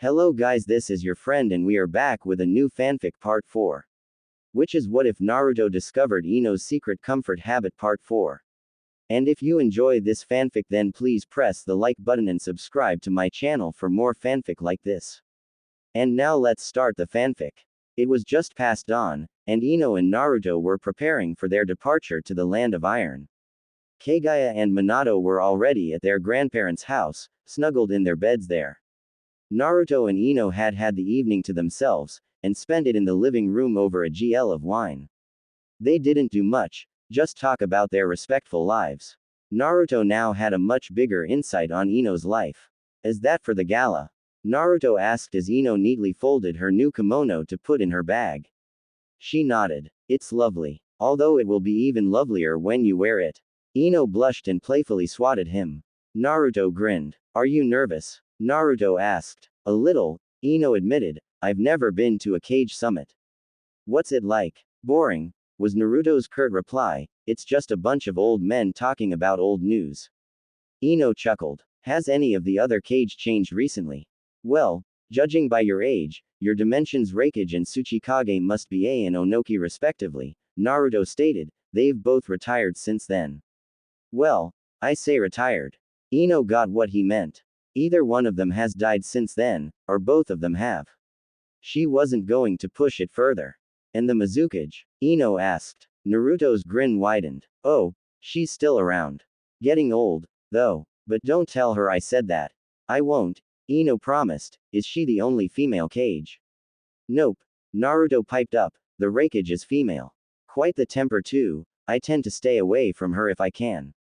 Hello guys, this is your friend and we are back with a new fanfic part 4. Which is What If Naruto Discovered Ino's Secret Comfort Habit part 4. And if you enjoy this fanfic then please press the like button and subscribe to my channel for more fanfic like this. And now let's start the fanfic. It was just past dawn, and Ino and Naruto were preparing for their departure to the Land of Iron. Kagaya and Minato were already at their grandparents' house, snuggled in their beds there. Naruto and Ino had had the evening to themselves, and spent it in the living room over a GL of wine. They didn't do much, just talk about their respectful lives. Naruto now had a much bigger insight on Ino's life. Is that for the gala? Naruto asked as Ino neatly folded her new kimono to put in her bag. She nodded. It's lovely. Although it will be even lovelier when you wear it. Ino blushed and playfully swatted him. Naruto grinned. Are you nervous? Naruto asked. A little, Ino admitted. I've never been to a cage summit. What's it like? Boring, was Naruto's curt reply. It's just a bunch of old men talking about old news. Ino chuckled. Has any of the other cage changed recently? Well, judging by your age, your dimensions Raikage and Tsuchikage must be A and Onoki respectively, Naruto stated. They've both retired since then. Well, I say retired. Ino got what he meant. Either one of them has died since then, or both of them have. She wasn't going to push it further. And the Mizukage? Ino asked. Naruto's grin widened. Oh, she's still around. Getting old, though. But don't tell her I said that. I won't, Ino promised. Is she the only female cage? Nope. Naruto piped up. The Raikage is female. Quite the temper too. I tend to stay away from her if I can.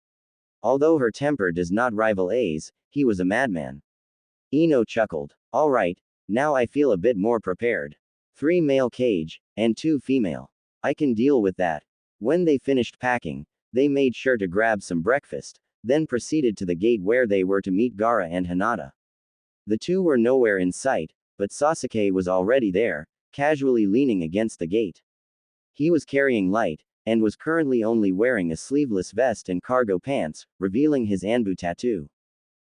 Although her temper does not rival A's, he was a madman. Ino chuckled. Alright, now I feel a bit more prepared. 3 male cage, and 2 female. I can deal with that. When they finished packing, they made sure to grab some breakfast, then proceeded to the gate where they were to meet Gaara and Hinata. The two were nowhere in sight, but Sasuke was already there, casually leaning against the gate. He was carrying light, and was currently only wearing a sleeveless vest and cargo pants, revealing his Anbu tattoo.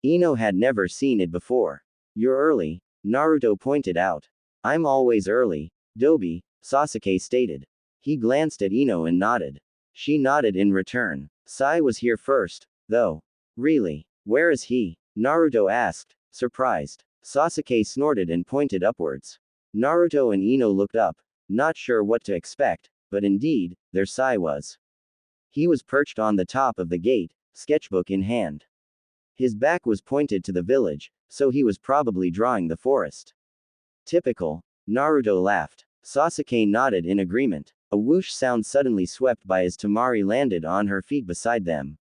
Ino had never seen it before. You're early, Naruto pointed out. I'm always early, Dobi, Sasuke stated. He glanced at Ino and nodded. She nodded in return. Sai was here first, though. Really? Where is he? Naruto asked, surprised. Sasuke snorted and pointed upwards. Naruto and Ino looked up, not sure what to expect, but indeed, there Sai was. He was perched on the top of the gate, sketchbook in hand. His back was pointed to the village, so he was probably drawing the forest. Typical, Naruto laughed. Sasuke nodded in agreement. A whoosh sound suddenly swept by as Temari landed on her feet beside them.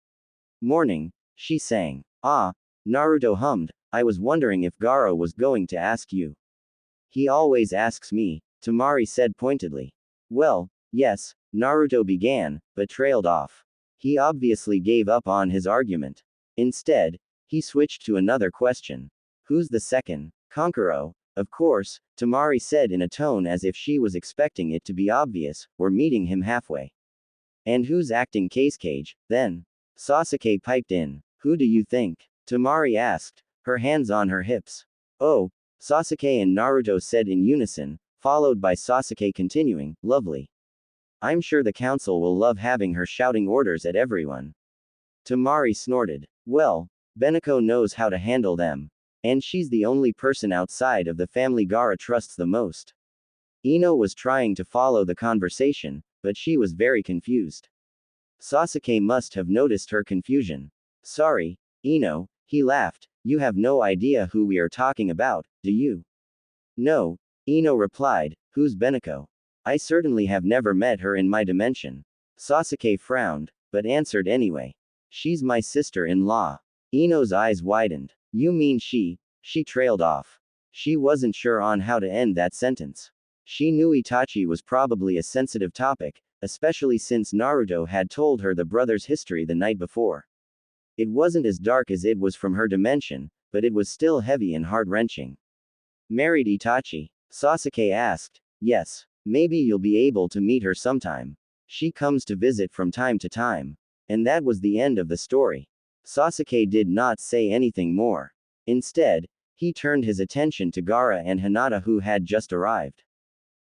Morning, she sang. Ah, Naruto hummed. I was wondering if Gaara was going to ask you. He always asks me, Temari said pointedly. Well, yes, Naruto began, but trailed off. He obviously gave up on his argument. Instead, he switched to another question. Who's the second? Kankuro. Of course, Temari said in a tone as if she was expecting it to be obvious, we're meeting him halfway. And who's acting cage, then? Sasuke piped in. Who do you think? Temari asked, her hands on her hips. Oh, Sasuke and Naruto said in unison, followed by Sasuke continuing, lovely. I'm sure the council will love having her shouting orders at everyone. Temari snorted. Well, Beneko knows how to handle them. And she's the only person outside of the family Gaara trusts the most. Ino was trying to follow the conversation, but she was very confused. Sasuke must have noticed her confusion. Sorry, Ino, he laughed, you have no idea who we are talking about, do you? No, Ino replied, who's Beneko? I certainly have never met her in my dimension. Sasuke frowned, but answered anyway. She's my sister-in-law. Ino's eyes widened. You mean she trailed off. She wasn't sure on how to end that sentence. She knew Itachi was probably a sensitive topic, especially since Naruto had told her the brother's history the night before. It wasn't as dark as it was from her dimension, but it was still heavy and heart-wrenching. Married Itachi? Sasuke asked. Yes. Maybe you'll be able to meet her sometime. She comes to visit from time to time. And that was the end of the story. Sasuke did not say anything more. Instead, He turned his attention to Gaara and Hinata, who had just arrived.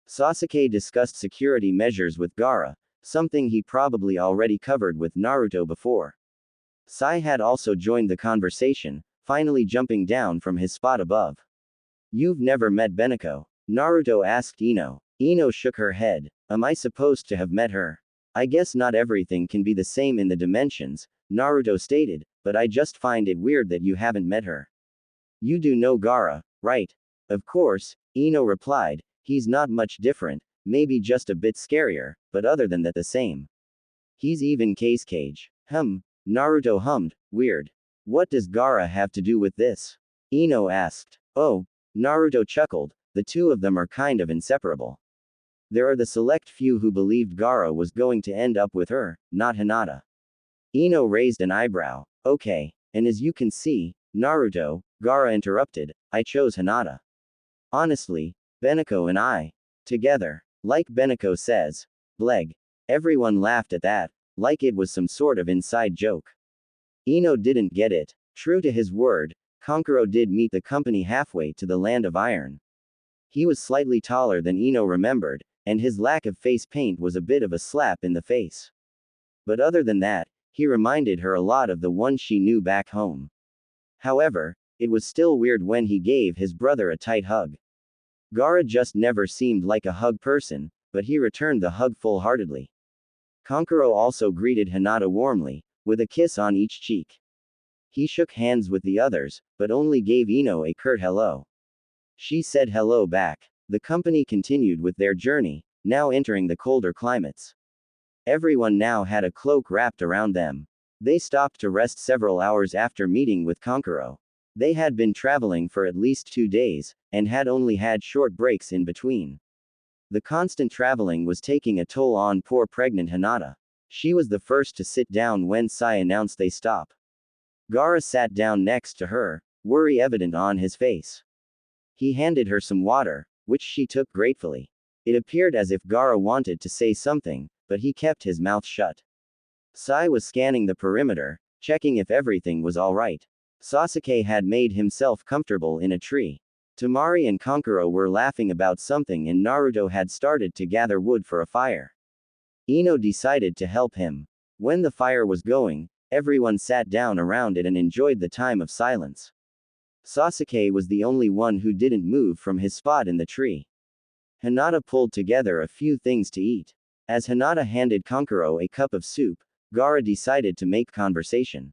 Sasuke discussed security measures with Gaara, something he probably already covered with Naruto before. Sai had also joined the conversation, finally jumping down from his spot above. You've never met Beneko? Naruto asked Ino. Ino shook her head. Am I supposed to have met her? I guess not everything can be the same in the dimensions, Naruto stated, but I just find it weird that you haven't met her. You do know Gaara, right? Of course, Ino replied, he's not much different, maybe just a bit scarier, but other than that the same. He's even Cage. Naruto hummed, weird. What does Gaara have to do with this? Ino asked. Oh, Naruto chuckled, the two of them are kind of inseparable. There are the select few who believed Gaara was going to end up with her, not Hinata. Ino raised an eyebrow. Okay, and as you can see, Naruto, Gaara interrupted, I chose Hinata. Honestly, Beneko and I. Together. Like Beneko says. Bleg. Everyone laughed at that, like it was some sort of inside joke. Ino didn't get it. True to his word, Kankuro did meet the company halfway to the land of iron. He was slightly taller than Ino remembered, and his lack of face paint was a bit of a slap in the face. But other than that, he reminded her a lot of the one she knew back home. However, it was still weird when he gave his brother a tight hug. Gaara just never seemed like a hug person, but he returned the hug full-heartedly. Kankuro also greeted Hinata warmly, with a kiss on each cheek. He shook hands with the others, but only gave Ino a curt hello. She said hello back. The company continued with their journey, now entering the colder climates. Everyone now had a cloak wrapped around them. They stopped to rest several hours after meeting with Kankuro. They had been traveling for at least 2 days, and had only had short breaks in between. The constant traveling was taking a toll on poor pregnant Hinata. She was the first to sit down when Sai announced they stop. Gaara sat down next to her, worry evident on his face. He handed her some water, which she took gratefully. It appeared as if Gaara wanted to say something, but he kept his mouth shut. Sai was scanning the perimeter, checking if everything was alright. Sasuke had made himself comfortable in a tree. Temari and Kankuro were laughing about something and Naruto had started to gather wood for a fire. Ino decided to help him. When the fire was going, everyone sat down around it and enjoyed the time of silence. Sasuke was the only one who didn't move from his spot in the tree. Hinata pulled together a few things to eat. As Hinata handed Kankuro a cup of soup, Gaara decided to make conversation.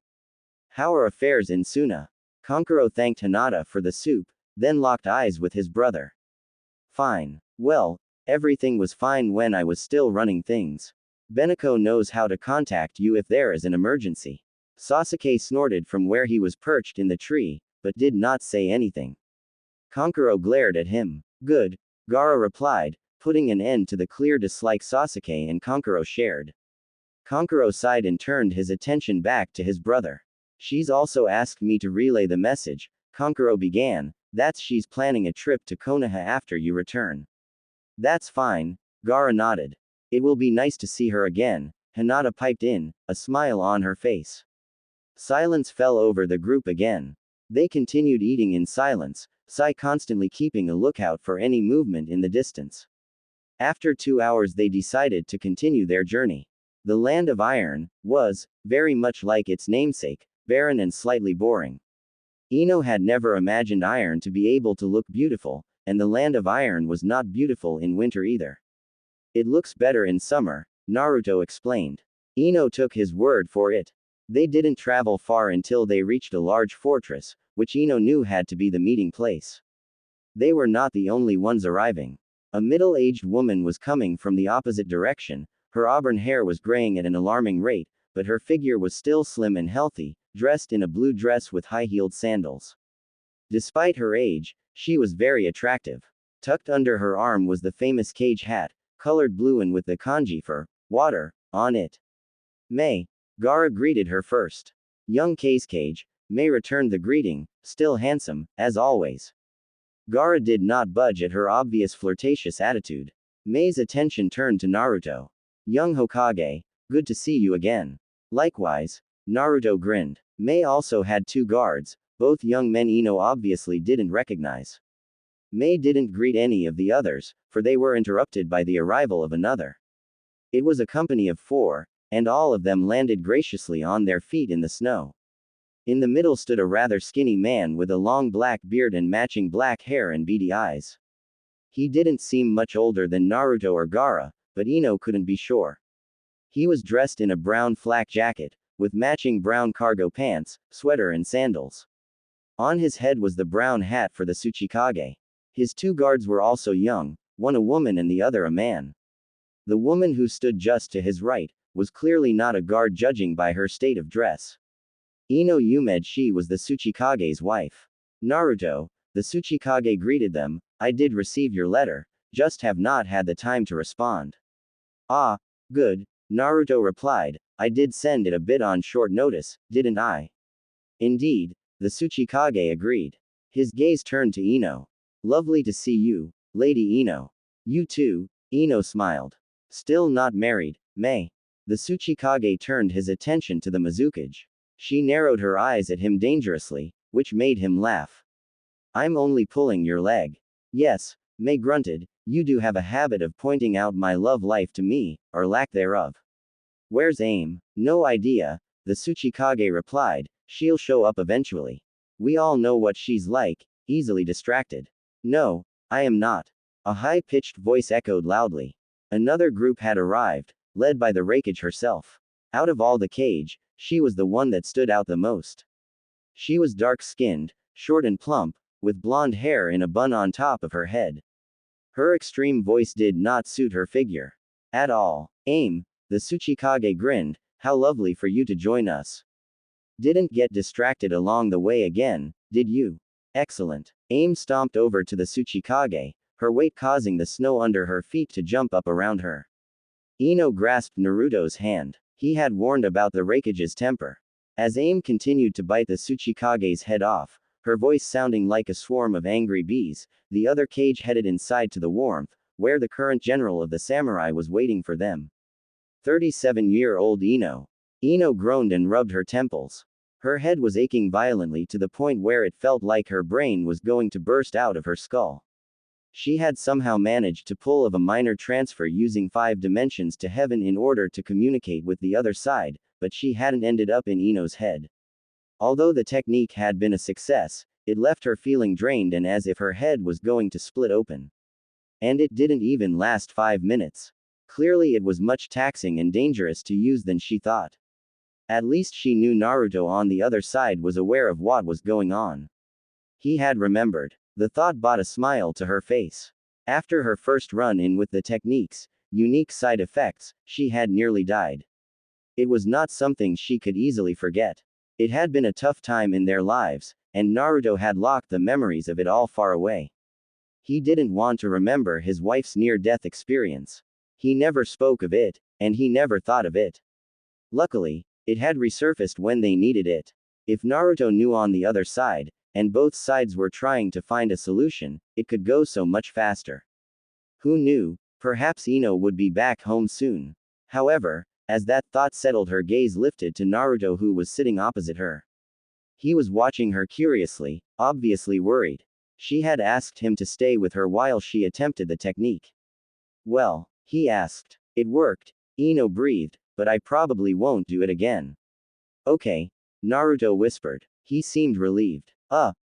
How are affairs in Suna? Kankuro thanked Hinata for the soup, then locked eyes with his brother. Fine. Well, everything was fine when I was still running things. Beneko knows how to contact you if there is an emergency. Sasuke snorted from where he was perched in the tree, but did not say anything. Kankuro glared at him. Good, Gaara replied, putting an end to the clear dislike Sasuke and Kankuro shared. Kankuro sighed and turned his attention back to his brother. She's also asked me to relay the message, Kankuro began, that's she's planning a trip to Konoha after you return. That's fine, Gaara nodded. It will be nice to see her again, Hinata piped in, a smile on her face. Silence fell over the group again. They continued eating in silence, Sai constantly keeping a lookout for any movement in the distance. After 2 hours they decided to continue their journey. The land of iron was, very much like its namesake, barren and slightly boring. Ino had never imagined iron to be able to look beautiful, and the land of iron was not beautiful in winter either. It looks better in summer, Naruto explained. Ino took his word for it. They didn't travel far until they reached a large fortress, which Ino knew had to be the meeting place. They were not the only ones arriving. A middle-aged woman was coming from the opposite direction, her auburn hair was graying at an alarming rate, but her figure was still slim and healthy, dressed in a blue dress with high-heeled sandals. Despite her age, she was very attractive. Tucked under her arm was the famous cage hat, colored blue and with the kanji for water on it. May. Gaara greeted her first. Young Cage, May returned the greeting, still handsome, as always. Gaara did not budge at her obvious flirtatious attitude. May's attention turned to Naruto. Young Hokage, good to see you again. Likewise, Naruto grinned. May also had 2 guards, both young men Ino obviously didn't recognize. May didn't greet any of the others, for they were interrupted by the arrival of another. It was a company of 4, and all of them landed graciously on their feet in the snow. In the middle stood a rather skinny man with a long black beard and matching black hair and beady eyes. He didn't seem much older than Naruto or Gaara, but Ino couldn't be sure. He was dressed in a brown flak jacket, with matching brown cargo pants, sweater and sandals. On his head was the brown hat for the Tsuchikage. His 2 guards were also young, one a woman and the other a man. The woman who stood just to his right was clearly not a guard judging by her state of dress. Ino Umed, she was the Tsuchikage's wife. Naruto, the Tsuchikage greeted them. I did receive your letter, just have not had the time to respond. Ah, good, Naruto replied, I did send it a bit on short notice, didn't I? Indeed, the Tsuchikage agreed. His gaze turned to Ino. Lovely to see you, Lady Ino. You too, Ino smiled. Still not married, May. The Tsuchikage turned his attention to the Mizukage. She narrowed her eyes at him dangerously, which made him laugh. I'm only pulling your leg. Yes, May grunted, you do have a habit of pointing out my love life to me, or lack thereof. Where's Aim? No idea, the Tsuchikage replied, she'll show up eventually. We all know what she's like, easily distracted. No, I am not. A high-pitched voice echoed loudly. Another group had arrived, led by the Raikage herself. Out of all the cage, she was the one that stood out the most. She was dark-skinned, short and plump, with blonde hair in a bun on top of her head. Her extreme voice did not suit her figure at all. Aim, the Tsuchikage grinned, how lovely for you to join us. Didn't get distracted along the way again, did you? Excellent. Aim stomped over to the Tsuchikage, her weight causing the snow under her feet to jump up around her. Ino grasped Naruto's hand. He had warned about the Raikage's temper. As Aim continued to bite the Tsuchikage's head off, her voice sounding like a swarm of angry bees, the other cage headed inside to the warmth, where the current general of the samurai was waiting for them. 37-year-old Ino. Ino groaned and rubbed her temples. Her head was aching violently to the point where it felt like her brain was going to burst out of her skull. She had somehow managed to pull of a minor transfer using 5 dimensions to heaven in order to communicate with the other side, but she hadn't ended up in Ino's head. Although the technique had been a success, it left her feeling drained and as if her head was going to split open. And it didn't even last 5 minutes. Clearly it was much taxing and dangerous to use than she thought. At least she knew Naruto on the other side was aware of what was going on. He had remembered. The thought brought a smile to her face. After her first run-in with the technique's unique side effects, she had nearly died. It was not something she could easily forget. It had been a tough time in their lives, and Naruto had locked the memories of it all far away. He didn't want to remember his wife's near-death experience. He never spoke of it, and he never thought of it. Luckily, it had resurfaced when they needed it. If Naruto knew on the other side, and both sides were trying to find a solution, it could go so much faster. Who knew, perhaps Ino would be back home soon. However, as that thought settled, her gaze lifted to Naruto, who was sitting opposite her. He was watching her curiously, obviously worried. She had asked him to stay with her while she attempted the technique. Well, he asked. It worked, Ino breathed, but I probably won't do it again. Okay, Naruto whispered. He seemed relieved.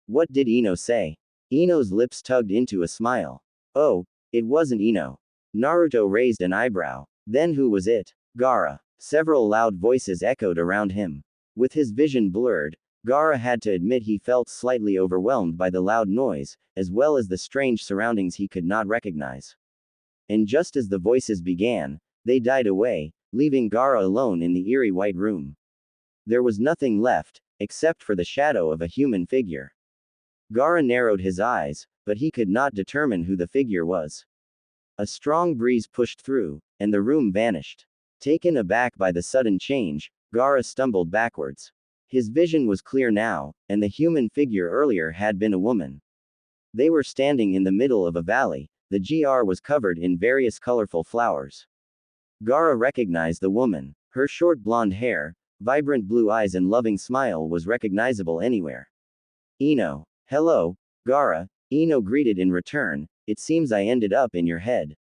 What did Ino say? Ino's lips tugged into a smile. Oh, it wasn't Ino. Naruto raised an eyebrow. Then who was it? Gaara. Several loud voices echoed around him. With his vision blurred, Gaara had to admit he felt slightly overwhelmed by the loud noise, as well as the strange surroundings he could not recognize. And just as the voices began, they died away, leaving Gaara alone in the eerie white room. There was nothing left, except for the shadow of a human figure. Gaara narrowed his eyes, but he could not determine who the figure was. A strong breeze pushed through, and the room vanished. Taken aback by the sudden change, Gaara stumbled backwards. His vision was clear now, and the human figure earlier had been a woman. They were standing in the middle of a valley. The GR was covered in various colorful flowers. Gaara recognized the woman. Her short blonde hair, vibrant blue eyes and loving smile was recognizable anywhere. Ino. Hello, Gaara, Ino greeted in return. It seems I ended up in your head.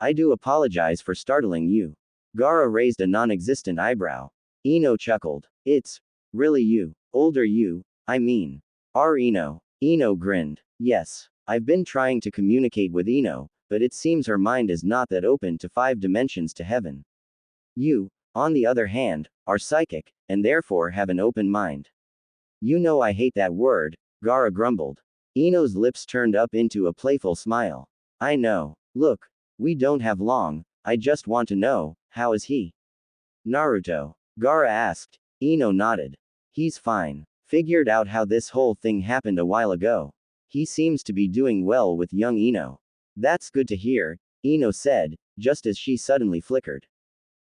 I do apologize for startling you. Gaara raised a non-existent eyebrow. Ino chuckled. It's really you. Older you, I mean. Ino. Ino grinned. Yes. I've been trying to communicate with Ino, but it seems her mind is not that open to 5 dimensions to heaven. You, on the other hand, are psychic, and therefore have an open mind. You know I hate that word, Gaara grumbled. Ino's lips turned up into a playful smile. I know. Look, we don't have long, I just want to know, how is he? Naruto. Gaara asked. Ino nodded. He's fine. Figured out how this whole thing happened a while ago. He seems to be doing well with young Ino. That's good to hear, Ino said, just as she suddenly flickered.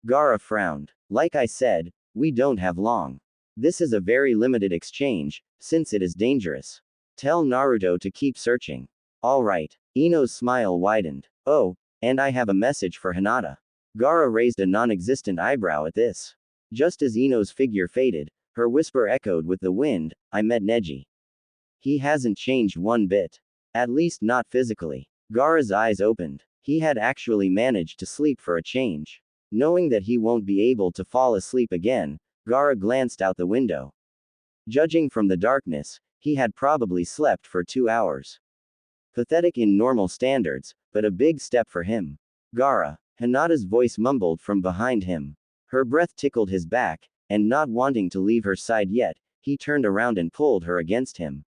Gaara frowned. Like I said, we don't have long. This is a very limited exchange, since it is dangerous. Tell Naruto to keep searching. Alright. Ino's smile widened. Oh, and I have a message for Hinata. Gaara raised a non-existent eyebrow at this. Just as Ino's figure faded, her whisper echoed with the wind, I met Neji. He hasn't changed one bit. At least not physically. Gaara's eyes opened. He had actually managed to sleep for a change. Knowing that he won't be able to fall asleep again, Gaara glanced out the window. Judging from the darkness, he had probably slept for 2 hours. Pathetic in normal standards, but a big step for him. Gaara, Hinata's voice mumbled from behind him. Her breath tickled his back, and not wanting to leave her side yet, he turned around and pulled her against him.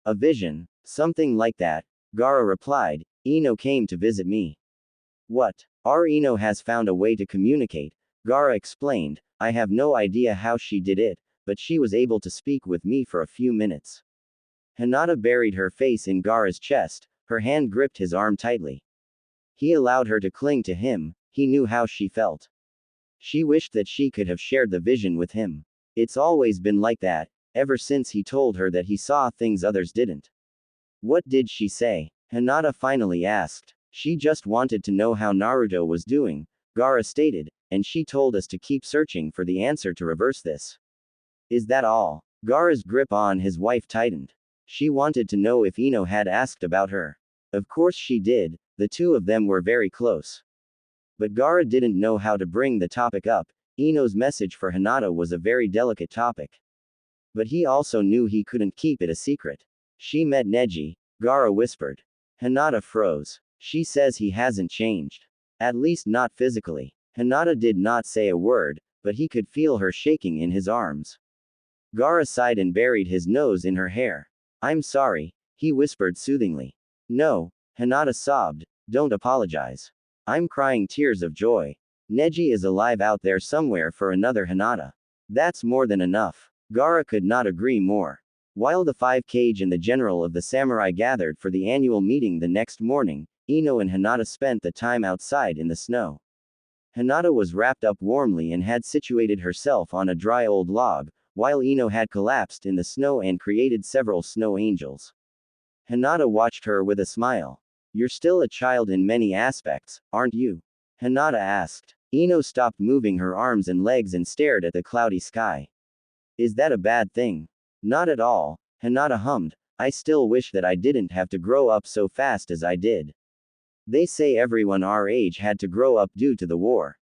A vision, something like that, Gaara replied. Ino came to visit me. What? Ino has found a way to communicate, Gaara explained. I have no idea how she did it, but she was able to speak with me for a few minutes. Hinata buried her face in Gaara's chest, her hand gripped his arm tightly. He allowed her to cling to him, he knew how she felt. She wished that she could have shared the vision with him. It's always been like that, ever since he told her that he saw things others didn't. What did she say? Hinata finally asked. She just wanted to know how Naruto was doing, Gaara stated, and she told us to keep searching for the answer to reverse this. Is that all? Gaara's grip on his wife tightened. She wanted to know if Ino had asked about her. Of course she did, the two of them were very close. But Gaara didn't know how to bring the topic up. Ino's message for Hinata was a very delicate topic. But he also knew he couldn't keep it a secret. She met Neji, Gaara whispered. Hinata froze. She says he hasn't changed. At least not physically. Hinata did not say a word, but he could feel her shaking in his arms. Gaara sighed and buried his nose in her hair. I'm sorry, he whispered soothingly. No, Hinata sobbed, don't apologize. I'm crying tears of joy. Neji is alive out there somewhere for another Hinata. That's more than enough. Gaara could not agree more. While the 5 Kage and the general of the samurai gathered for the annual meeting the next morning, Ino and Hinata spent the time outside in the snow. Hinata was wrapped up warmly and had situated herself on a dry old log, while Ino had collapsed in the snow and created several snow angels. Hinata watched her with a smile. You're still a child in many aspects, aren't you? Hinata asked. Ino stopped moving her arms and legs and stared at the cloudy sky. Is that a bad thing? Not at all, Hinata hummed. I still wish that I didn't have to grow up so fast as I did. They say everyone our age had to grow up due to the war.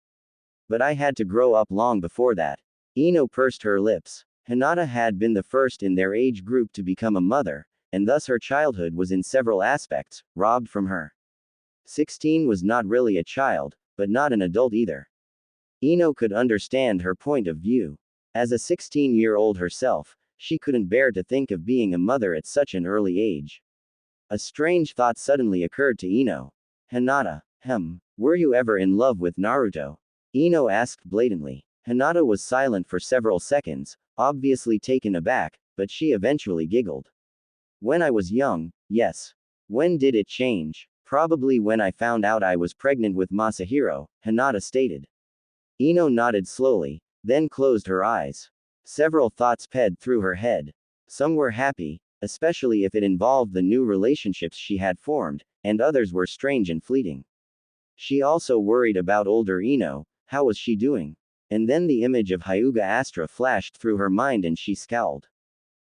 But I had to grow up long before that. Ino pursed her lips. Hinata had been the first in their age group to become a mother, and thus her childhood was in several aspects robbed from her. 16 was not really a child, but not an adult either. Ino could understand her point of view. As a 16-year-old herself, she couldn't bear to think of being a mother at such an early age. A strange thought suddenly occurred to Ino. Hinata, were you ever in love with Naruto? Ino asked blatantly. Hinata was silent for several seconds, obviously taken aback, but she eventually giggled. When I was young, yes. When did it change? Probably when I found out I was pregnant with Masahiro, Hinata stated. Ino nodded slowly, then closed her eyes. Several thoughts sped through her head. Some were happy, especially if it involved the new relationships she had formed, and others were strange and fleeting. She also worried about older Ino, how was she doing? And then the image of Hyuga Astra flashed through her mind and she scowled.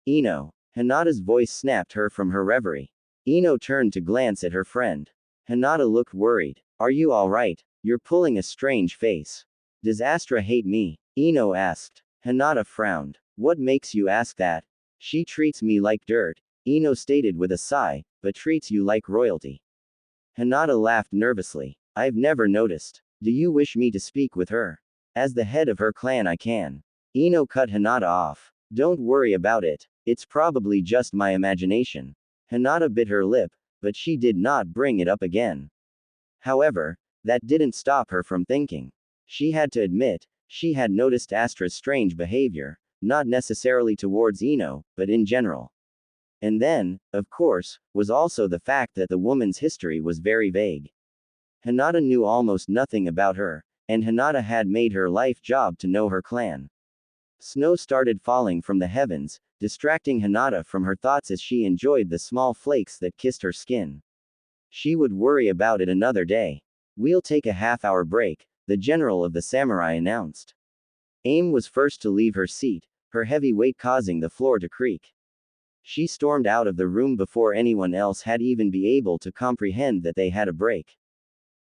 Ino. Hinata's voice snapped her from her reverie. Ino turned to glance at her friend. Hinata looked worried. Are you alright? You're pulling a strange face. Does Astra hate me? Ino asked. Hinata frowned. What makes you ask that? She treats me like dirt, Ino stated with a sigh, but treats you like royalty. Hinata laughed nervously. I've never noticed. Do you wish me to speak with her? As the head of her clan I can. Ino cut Hinata off. Don't worry about it. It's probably just my imagination. Hinata bit her lip, but she did not bring it up again. However, that didn't stop her from thinking. She had to admit, she had noticed Astra's strange behavior, not necessarily towards Ino, but in general. And then, of course, was also the fact that the woman's history was very vague. Hinata knew almost nothing about her, and Hinata had made her life job to know her clan. Snow started falling from the heavens, distracting Hinata from her thoughts as she enjoyed the small flakes that kissed her skin. She would worry about it another day. We'll take a half-hour break, the general of the samurai announced. Aim was first to leave her seat, her heavy weight causing the floor to creak. She stormed out of the room before anyone else had even been able to comprehend that they had a break.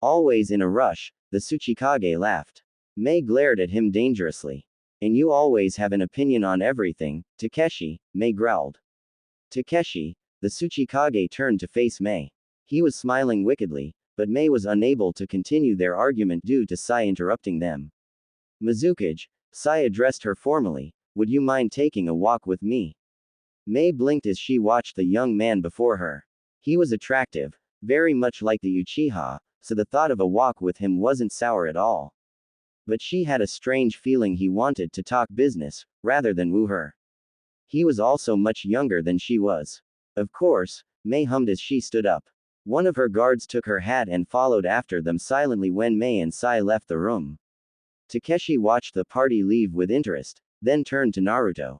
Always in a rush, the Tsuchikage laughed. Mei glared at him dangerously. And you always have an opinion on everything, Takeshi, Mei growled. Takeshi, the Tsuchikage turned to face Mei. He was smiling wickedly, but Mei was unable to continue their argument due to Sai interrupting them. Mizukage, Sai addressed her formally, would you mind taking a walk with me? Mei blinked as she watched the young man before her. He was attractive, very much like the Uchiha, so the thought of a walk with him wasn't sour at all. But she had a strange feeling he wanted to talk business, rather than woo her. He was also much younger than she was. Of course, Mei hummed as she stood up. One of her guards took her hat and followed after them silently when Mei and Sai left the room. Takeshi watched the party leave with interest, then turned to Naruto.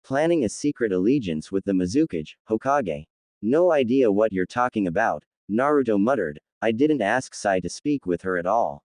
Planning a secret allegiance with the Mizukage, Hokage. No idea what you're talking about, Naruto muttered, I didn't ask Sai to speak with her at all.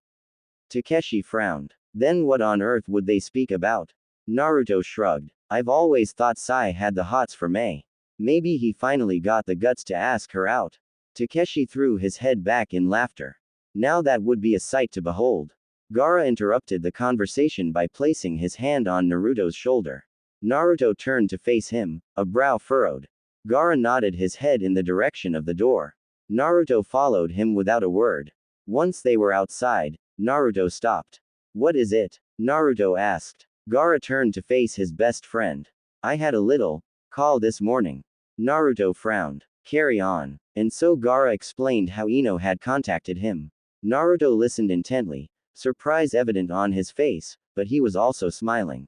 Takeshi frowned. Then what on earth would they speak about? Naruto shrugged. I've always thought Sai had the hots for Mei. Maybe he finally got the guts to ask her out. Takeshi threw his head back in laughter. Now that would be a sight to behold. Gaara interrupted the conversation by placing his hand on Naruto's shoulder. Naruto turned to face him, a brow furrowed. Gaara nodded his head in the direction of the door. Naruto followed him without a word. Once they were outside, Naruto stopped. What is it? Naruto asked. Gaara turned to face his best friend. I had a little call this morning. Naruto frowned. Carry on. And so Gaara explained how Ino had contacted him. Naruto listened intently, surprise evident on his face, but he was also smiling.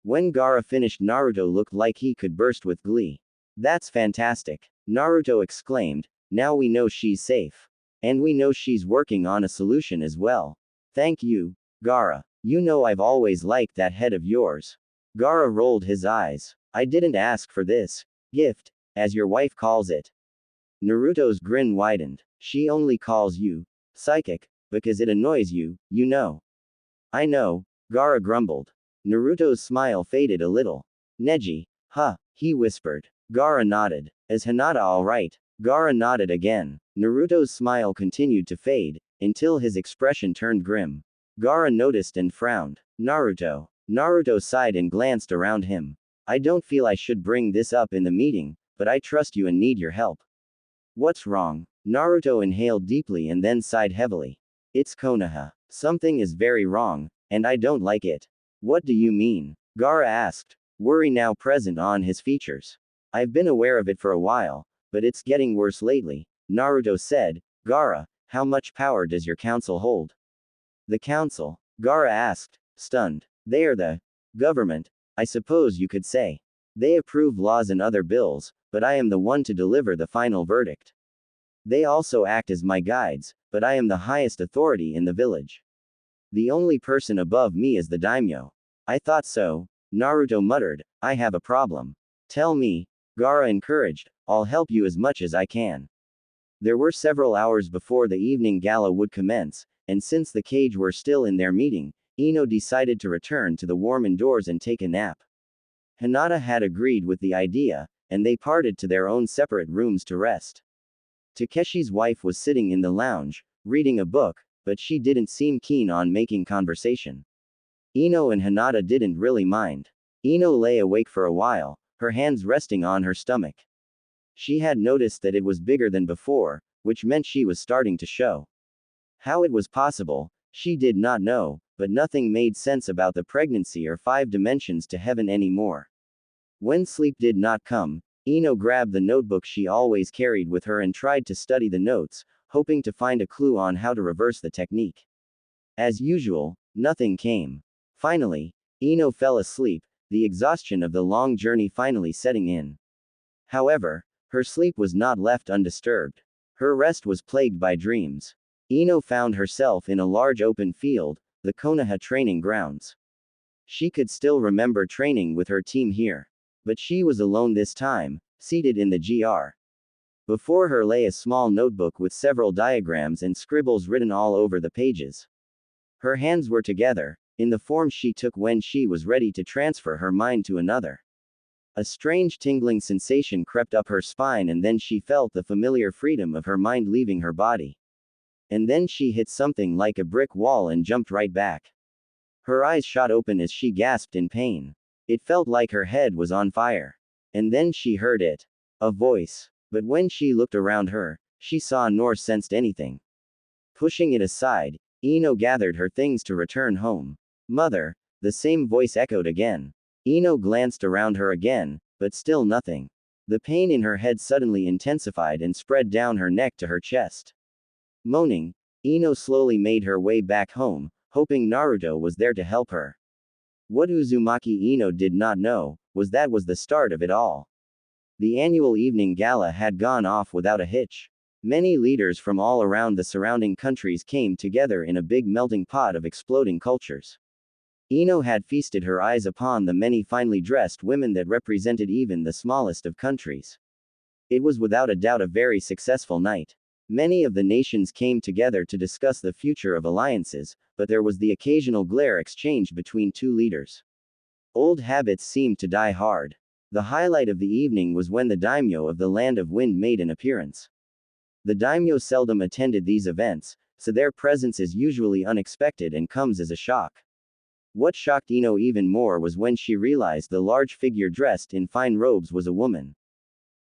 When Gaara finished, Naruto looked like he could burst with glee. That's fantastic. Naruto exclaimed, now we know she's safe. And we know she's working on a solution as well. Thank you, Gaara. You know I've always liked that head of yours. Gaara rolled his eyes. I didn't ask for this gift, as your wife calls it. Naruto's grin widened. She only calls you psychic, because it annoys you, you know. I know, Gaara grumbled. Naruto's smile faded a little. Neji, huh, he whispered. Gaara nodded. Is Hinata alright? Gaara nodded again. Naruto's smile continued to fade, until his expression turned grim. Gaara noticed and frowned. Naruto. Naruto sighed and glanced around him. I don't feel I should bring this up in the meeting, but I trust you and need your help. What's wrong? Naruto inhaled deeply and then sighed heavily. It's Konoha. Something is very wrong, and I don't like it. What do you mean? Gaara asked, worry now present on his features. I've been aware of it for a while, but it's getting worse lately, Naruto said. Gaara, how much power does your council hold? The council? Gaara asked, stunned. They are the government, I suppose you could say. They approve laws and other bills, but I am the one to deliver the final verdict. They also act as my guides, but I am the highest authority in the village. The only person above me is the daimyo. I thought so, Naruto muttered, I have a problem. Tell me, Gaara encouraged, I'll help you as much as I can. There were several hours before the evening gala would commence, and since the cage were still in their meeting, Ino decided to return to the warm indoors and take a nap. Hinata had agreed with the idea, and they parted to their own separate rooms to rest. Takeshi's wife was sitting in the lounge, reading a book, but she didn't seem keen on making conversation. Ino and Hinata didn't really mind. Ino lay awake for a while, her hands resting on her stomach. She had noticed that it was bigger than before, which meant she was starting to show. How it was possible, she did not know, but nothing made sense about the pregnancy or 5 dimensions to heaven anymore. When sleep did not come, Ino grabbed the notebook she always carried with her and tried to study the notes, hoping to find a clue on how to reverse the technique. As usual, nothing came. Finally, Ino fell asleep, the exhaustion of the long journey finally setting in. However, her sleep was not left undisturbed. Her rest was plagued by dreams. Ino found herself in a large open field, the Konoha training grounds. She could still remember training with her team here. But she was alone this time, seated in the GR. Before her lay a small notebook with several diagrams and scribbles written all over the pages. Her hands were together, in the form she took when she was ready to transfer her mind to another. A strange tingling sensation crept up her spine, and then she felt the familiar freedom of her mind leaving her body. And then she hit something like a brick wall and jumped right back. Her eyes shot open as she gasped in pain. It felt like her head was on fire. And then she heard it. A voice. But when she looked around her, she saw nor sensed anything. Pushing it aside, Ino gathered her things to return home. Mother, the same voice echoed again. Ino glanced around her again, but still nothing. The pain in her head suddenly intensified and spread down her neck to her chest. Moaning, Ino slowly made her way back home, hoping Naruto was there to help her. What Uzumaki Ino did not know, was that was the start of it all. The annual evening gala had gone off without a hitch. Many leaders from all around the surrounding countries came together in a big melting pot of exploding cultures. Ino had feasted her eyes upon the many finely dressed women that represented even the smallest of countries. It was without a doubt a very successful night. Many of the nations came together to discuss the future of alliances, but there was the occasional glare exchange between two leaders. Old habits seemed to die hard. The highlight of the evening was when the daimyo of the Land of Wind made an appearance. The daimyo seldom attended these events, so their presence is usually unexpected and comes as a shock. What shocked Ino even more was when she realized the large figure dressed in fine robes was a woman.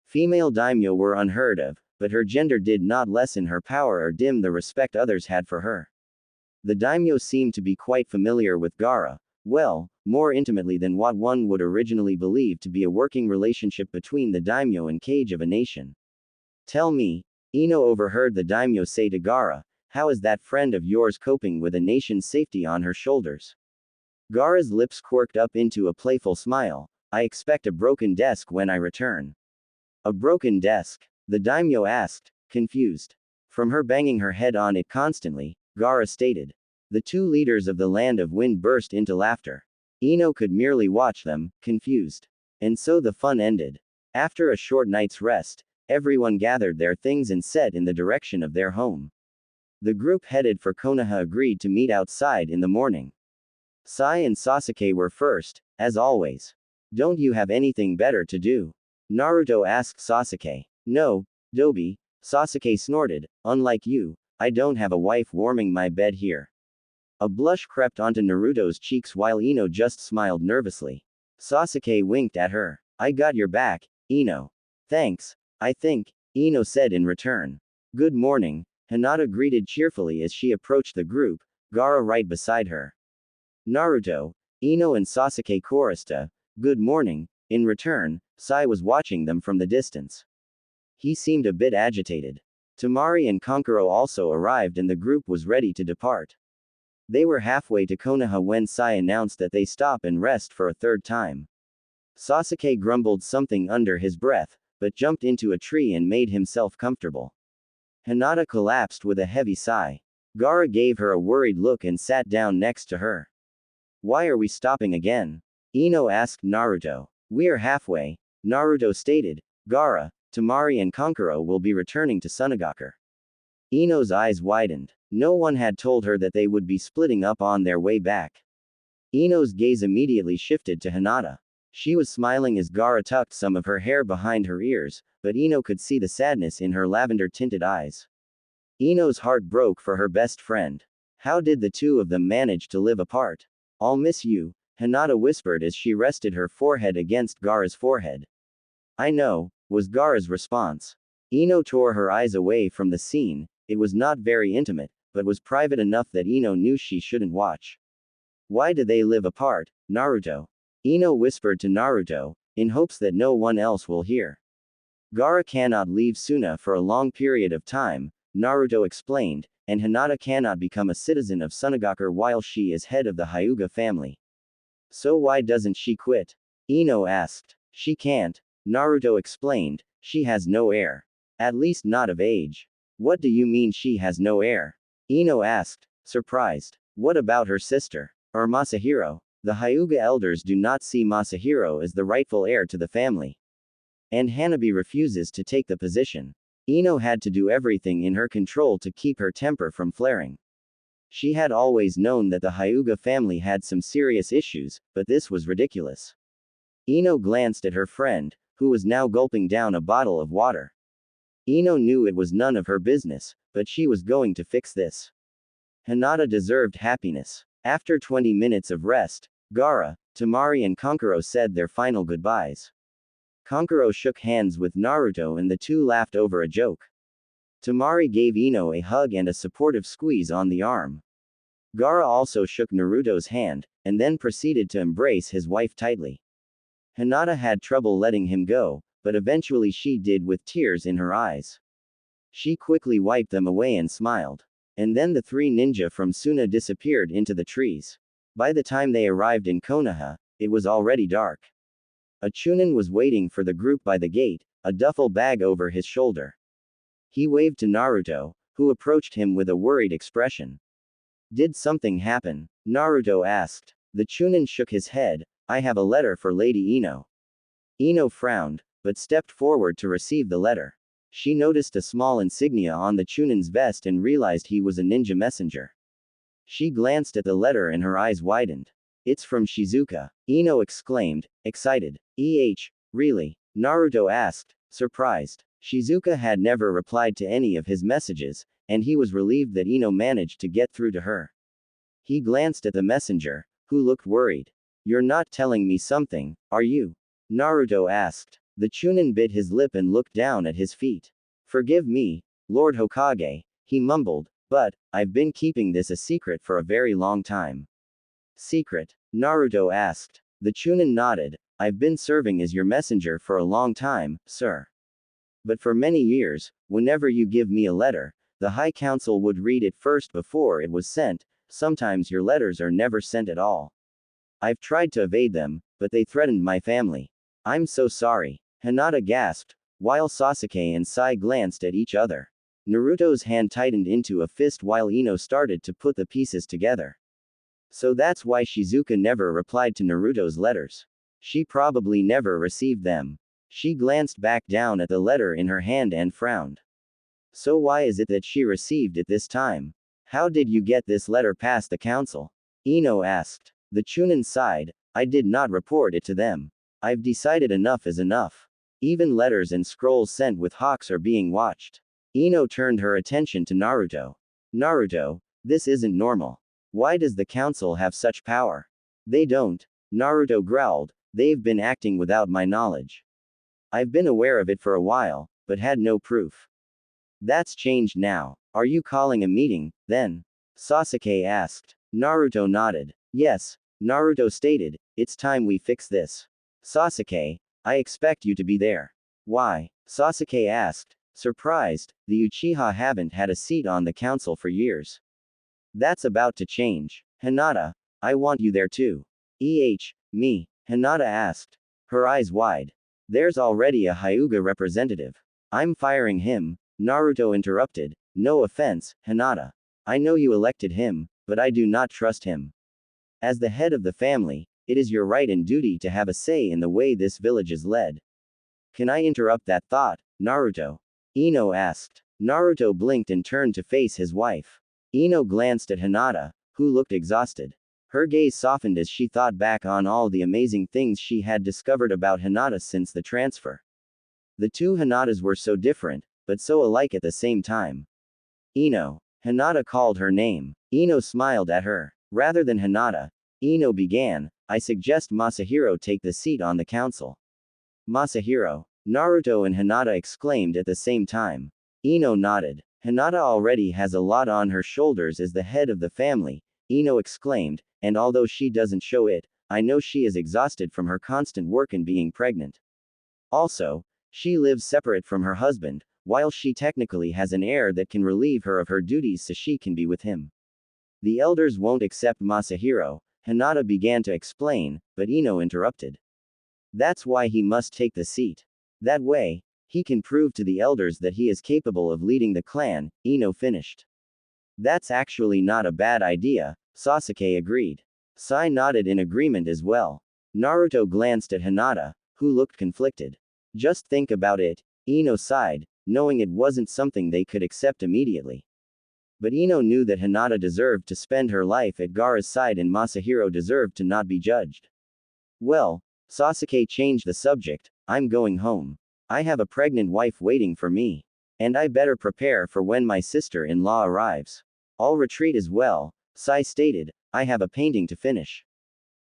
Female daimyo were unheard of, but her gender did not lessen her power or dim the respect others had for her. The daimyo seemed to be quite familiar with Gaara, well, more intimately than what one would originally believe to be a working relationship between the daimyo and Kage of a nation. Tell me, Ino overheard the daimyo say to Gaara, how is that friend of yours coping with a nation's safety on her shoulders? Gaara's lips quirked up into a playful smile. I expect a broken desk when I return. A broken desk? The daimyo asked, confused. From her banging her head on it constantly, Gaara stated. The two leaders of the Land of Wind burst into laughter. Ino could merely watch them, confused. And so the fun ended. After a short night's rest, everyone gathered their things and set in the direction of their home. The group headed for Konoha agreed to meet outside in the morning. Sai and Sasuke were first, as always. Don't you have anything better to do? Naruto asked Sasuke. No, Dobi, Sasuke snorted, unlike you, I don't have a wife warming my bed here. A blush crept onto Naruto's cheeks while Ino just smiled nervously. Sasuke winked at her. I got your back, Ino. Thanks, I think, Ino said in return. Good morning, Hinata greeted cheerfully as she approached the group, Gaara right beside her. Naruto, Ino and Sasuke chorused a, good morning. In return, Sai was watching them from the distance. He seemed a bit agitated. Temari and Kankuro also arrived and the group was ready to depart. They were halfway to Konoha when Sai announced that they stop and rest for a third time. Sasuke grumbled something under his breath, but jumped into a tree and made himself comfortable. Hinata collapsed with a heavy sigh. Gaara gave her a worried look and sat down next to her. Why are we stopping again? Ino asked Naruto. We're halfway, Naruto stated. Gaara, Temari and Kankuro will be returning to Sunagaku. Ino's eyes widened. No one had told her that they would be splitting up on their way back. Ino's gaze immediately shifted to Hinata. She was smiling as Gaara tucked some of her hair behind her ears, but Ino could see the sadness in her lavender-tinted eyes. Ino's heart broke for her best friend. How did the two of them manage to live apart? I'll miss you, Hinata whispered as she rested her forehead against Gaara's forehead. I know, was Gaara's response. Ino tore her eyes away from the scene. It was not very intimate, but was private enough that Ino knew she shouldn't watch. Why do they live apart, Naruto? Ino whispered to Naruto, in hopes that no one else will hear. Gaara cannot leave Suna for a long period of time, Naruto explained, and Hinata cannot become a citizen of Sunagakure while she is head of the Hyuga family. So why doesn't she quit? Ino asked. She can't, Naruto explained, she has no heir. At least not of age. What do you mean she has no heir? Ino asked, surprised. What about her sister? Or Masahiro? The Hyuga elders do not see Masahiro as the rightful heir to the family. And Hanabi refuses to take the position. Ino had to do everything in her control to keep her temper from flaring. She had always known that the Hyuga family had some serious issues, but this was ridiculous. Ino glanced at her friend, who was now gulping down a bottle of water. Ino knew it was none of her business, but she was going to fix this. Hinata deserved happiness. After 20 minutes of rest, Gaara, Temari and Kankuro said their final goodbyes. Kankuro shook hands with Naruto and the two laughed over a joke. Temari gave Ino a hug and a supportive squeeze on the arm. Gaara also shook Naruto's hand, and then proceeded to embrace his wife tightly. Hinata had trouble letting him go, but eventually she did with tears in her eyes. She quickly wiped them away and smiled. And then the three ninja from Suna disappeared into the trees. By the time they arrived in Konoha, it was already dark. A Chunin was waiting for the group by the gate, a duffel bag over his shoulder. He waved to Naruto, who approached him with a worried expression. Did something happen? Naruto asked. The Chunin shook his head. I have a letter for Lady Ino. Ino frowned, but stepped forward to receive the letter. She noticed a small insignia on the Chunin's vest and realized he was a ninja messenger. She glanced at the letter and her eyes widened. It's from Shizuka. Ino exclaimed, excited. Really? Naruto asked, surprised. Shizuka had never replied to any of his messages, and he was relieved that Ino managed to get through to her. He glanced at the messenger, who looked worried. You're not telling me something, are you? Naruto asked. The Chunin bit his lip and looked down at his feet. Forgive me, Lord Hokage, he mumbled, but I've been keeping this a secret for a very long time. Secret? Naruto asked. The Chunin nodded. I've been serving as your messenger for a long time, sir. But for many years, whenever you give me a letter, the High Council would read it first before it was sent. Sometimes your letters are never sent at all. I've tried to evade them, but they threatened my family. I'm so sorry. Hinata gasped, while Sasuke and Sai glanced at each other. Naruto's hand tightened into a fist while Ino started to put the pieces together. So that's why Shizuka never replied to Naruto's letters. She probably never received them. She glanced back down at the letter in her hand and frowned. So why is it that she received it this time? How did you get this letter past the council? Ino asked. The Chunin sighed. I did not report it to them. I've decided enough is enough. Even letters and scrolls sent with hawks are being watched. Ino turned her attention to Naruto. Naruto, this isn't normal. Why does the council have such power? They don't. Naruto growled. They've been acting without my knowledge. I've been aware of it for a while, but had no proof. That's changed now. Are you calling a meeting, then? Sasuke asked. Naruto nodded. Yes, Naruto stated, it's time we fix this. Sasuke, I expect you to be there. Why? Sasuke asked, surprised. The Uchiha haven't had a seat on the council for years. That's about to change. Hinata, I want you there too. Me? Hinata asked, her eyes wide. There's already a Hyuga representative. I'm firing him, Naruto interrupted. No offense, Hinata. I know you elected him, but I do not trust him. As the head of the family, it is your right and duty to have a say in the way this village is led. Can I interrupt that thought, Naruto? Ino asked. Naruto blinked and turned to face his wife. Ino glanced at Hinata, who looked exhausted. Her gaze softened as she thought back on all the amazing things she had discovered about Hinata since the transfer. The two Hinatas were so different, but so alike at the same time. Ino. Hinata called her name. Ino smiled at her. Rather than Hinata, Ino began, I suggest Masahiro take the seat on the council. Masahiro. Naruto and Hinata exclaimed at the same time. Ino nodded. Hinata already has a lot on her shoulders as the head of the family, Ino exclaimed, and although she doesn't show it, I know she is exhausted from her constant work and being pregnant. Also, she lives separate from her husband, while she technically has an heir that can relieve her of her duties so she can be with him. The elders won't accept Masahiro, Hinata began to explain, but Ino interrupted. That's why he must take the seat. That way, he can prove to the elders that he is capable of leading the clan, Ino finished. That's actually not a bad idea, Sasuke agreed. Sai nodded in agreement as well. Naruto glanced at Hinata, who looked conflicted. Just think about it, Ino sighed, knowing it wasn't something they could accept immediately. But Ino knew that Hinata deserved to spend her life at Gaara's side and Masahiro deserved to not be judged. Well, Sasuke changed the subject, I'm going home. I have a pregnant wife waiting for me. And I better prepare for when my sister-in-law arrives. I'll retreat as well, Sai stated, I have a painting to finish.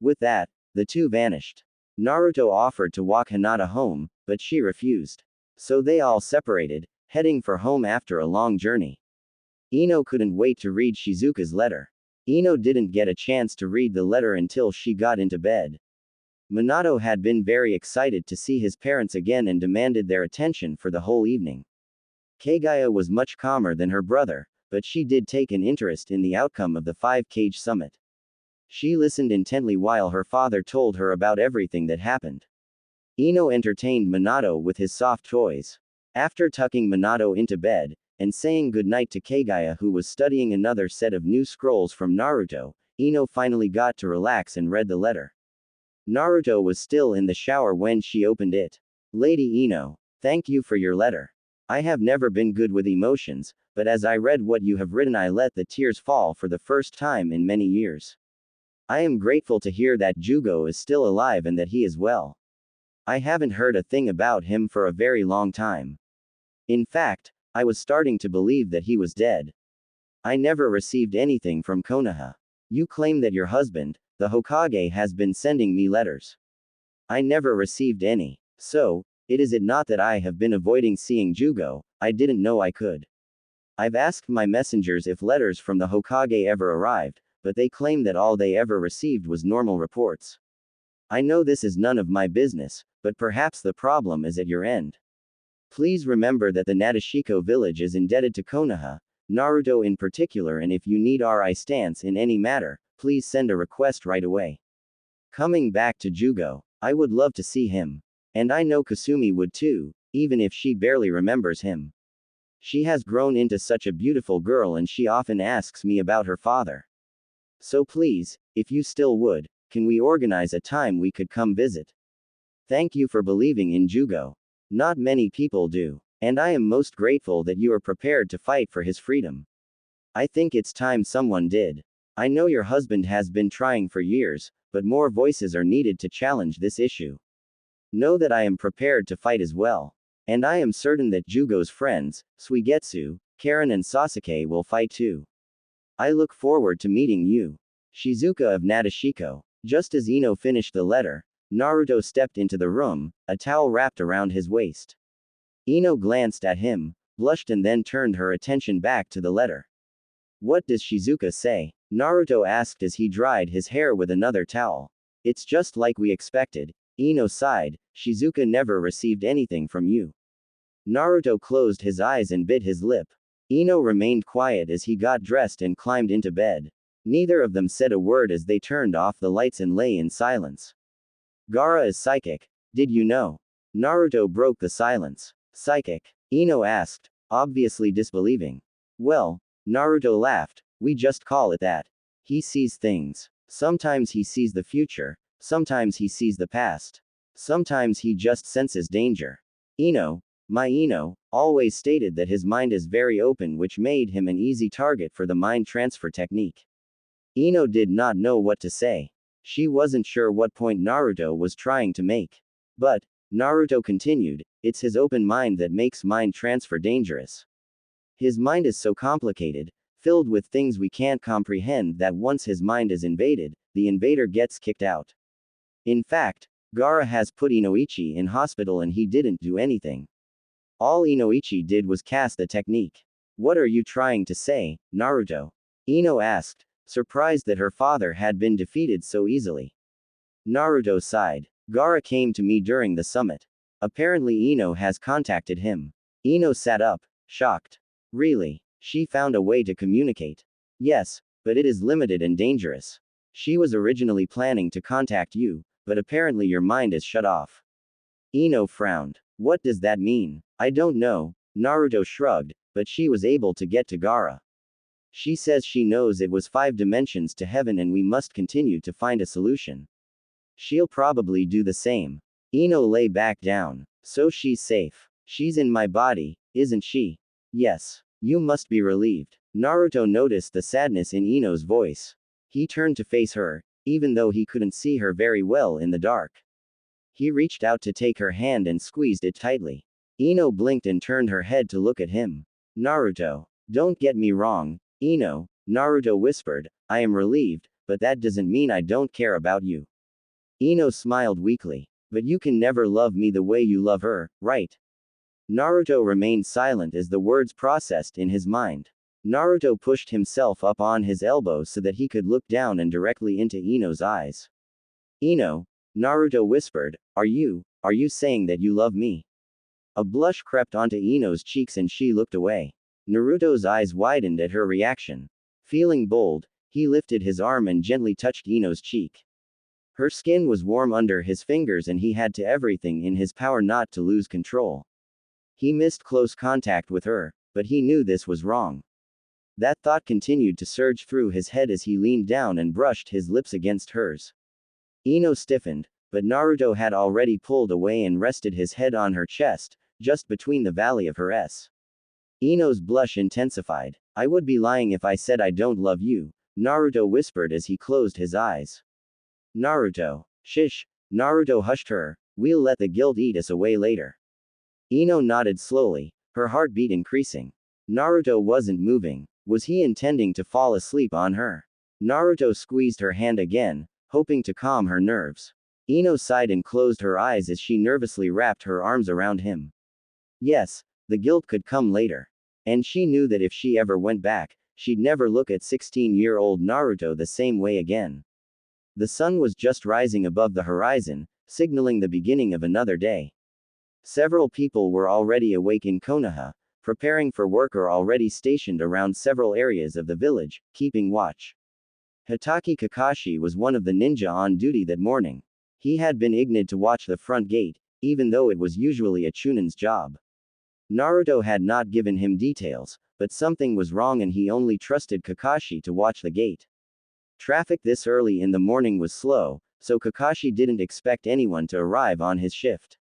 With that, the two vanished. Naruto offered to walk Hinata home, but she refused. So they all separated, heading for home after a long journey. Ino couldn't wait to read Shizuka's letter. Ino didn't get a chance to read the letter until she got into bed. Minato had been very excited to see his parents again and demanded their attention for the whole evening. Kagaya was much calmer than her brother, but she did take an interest in the outcome of the 5-cage summit. She listened intently while her father told her about everything that happened. Ino entertained Minato with his soft toys. After tucking Minato into bed, and saying goodnight to Kagaya who was studying another set of new scrolls from Naruto, Ino finally got to relax and read the letter. Naruto was still in the shower when she opened it. Lady Ino, thank you for your letter. I have never been good with emotions, but as I read what you have written I let the tears fall for the first time in many years. I am grateful to hear that Jugo is still alive and that he is well. I haven't heard a thing about him for a very long time. In fact, I was starting to believe that he was dead. I never received anything from Konoha. You claim that your husband, the Hokage, has been sending me letters. I never received any. So, is it not that I have been avoiding seeing Jugo? I didn't know I could. I've asked my messengers if letters from the Hokage ever arrived, but they claim that all they ever received was normal reports. I know this is none of my business, but perhaps the problem is at your end. Please remember that the Nadeshiko village is indebted to Konoha, Naruto in particular, and if you need our stance in any matter, please send a request right away. Coming back to Jugo, I would love to see him. And I know Kasumi would too, even if she barely remembers him. She has grown into such a beautiful girl and she often asks me about her father. So please, if you still would, can we organize a time we could come visit? Thank you for believing in Jugo. Not many people do. And I am most grateful that you are prepared to fight for his freedom. I think it's time someone did. I know your husband has been trying for years, but more voices are needed to challenge this issue. Know that I am prepared to fight as well. And I am certain that Jugo's friends, Suigetsu, Karen and Sasuke will fight too. I look forward to meeting you. Shizuka of Nadeshiko. Just as Ino finished the letter, Naruto stepped into the room, a towel wrapped around his waist. Ino glanced at him, blushed and then turned her attention back to the letter. What does Shizuka say? Naruto asked as he dried his hair with another towel. It's just like we expected. Ino sighed, Shizuka never received anything from you. Naruto closed his eyes and bit his lip. Ino remained quiet as he got dressed and climbed into bed. Neither of them said a word as they turned off the lights and lay in silence. Gaara is psychic. Did you know? Naruto broke the silence. Psychic? Ino asked, obviously disbelieving. Well, Naruto laughed, we just call it that. He sees things. Sometimes he sees the future, sometimes he sees the past. Sometimes he just senses danger. Ino, my Ino, always stated that his mind is very open, which made him an easy target for the mind transfer technique. Ino did not know what to say. She wasn't sure what point Naruto was trying to make. But, Naruto continued, it's his open mind that makes mind transfer dangerous. His mind is so complicated, filled with things we can't comprehend that once his mind is invaded, the invader gets kicked out. In fact, Gaara has put Inoichi in hospital and he didn't do anything. All Inoichi did was cast the technique. What are you trying to say, Naruto? Ino asked, surprised that her father had been defeated so easily. Naruto sighed. Gaara came to me during the summit. Apparently Ino has contacted him. Ino sat up, shocked. Really? She found a way to communicate. Yes, but it is limited and dangerous. She was originally planning to contact you, but apparently your mind is shut off. Ino frowned. What does that mean? I don't know, Naruto shrugged, but she was able to get to Gaara. She says she knows it was 5 dimensions to heaven and we must continue to find a solution. She'll probably do the same. Ino lay back down. So she's safe. She's in my body, isn't she? Yes. You must be relieved. Naruto noticed the sadness in Ino's voice. He turned to face her, even though he couldn't see her very well in the dark. He reached out to take her hand and squeezed it tightly. Ino blinked and turned her head to look at him. Naruto. Don't get me wrong, Ino, Naruto whispered, I am relieved, but that doesn't mean I don't care about you. Ino smiled weakly. But you can never love me the way you love her, right? Naruto remained silent as the words processed in his mind. Naruto pushed himself up on his elbow so that he could look down and directly into Ino's eyes. Ino, Naruto whispered, are you saying that you love me? A blush crept onto Ino's cheeks and she looked away. Naruto's eyes widened at her reaction. Feeling bold, he lifted his arm and gently touched Ino's cheek. Her skin was warm under his fingers and he had to everything in his power not to lose control. He missed close contact with her, but he knew this was wrong. That thought continued to surge through his head as he leaned down and brushed his lips against hers. Ino stiffened, but Naruto had already pulled away and rested his head on her chest, just between the valley of her S. Ino's blush intensified. I would be lying if I said I don't love you, Naruto whispered as he closed his eyes. Naruto. Shish. Naruto hushed her. We'll let the guilt eat us away later. Ino nodded slowly, her heartbeat increasing. Naruto wasn't moving. Was he intending to fall asleep on her? Naruto squeezed her hand again, hoping to calm her nerves. Ino sighed and closed her eyes as she nervously wrapped her arms around him. Yes, the guilt could come later. And she knew that if she ever went back, she'd never look at 16-year-old Naruto the same way again. The sun was just rising above the horizon, signaling the beginning of another day. Several people were already awake in Konoha, preparing for work or already stationed around several areas of the village, keeping watch. Hitaki Kakashi was one of the ninja on duty that morning. He had been ignored to watch the front gate, even though it was usually a Chunin's job. Naruto had not given him details, but something was wrong and he only trusted Kakashi to watch the gate. Traffic this early in the morning was slow, so Kakashi didn't expect anyone to arrive on his shift.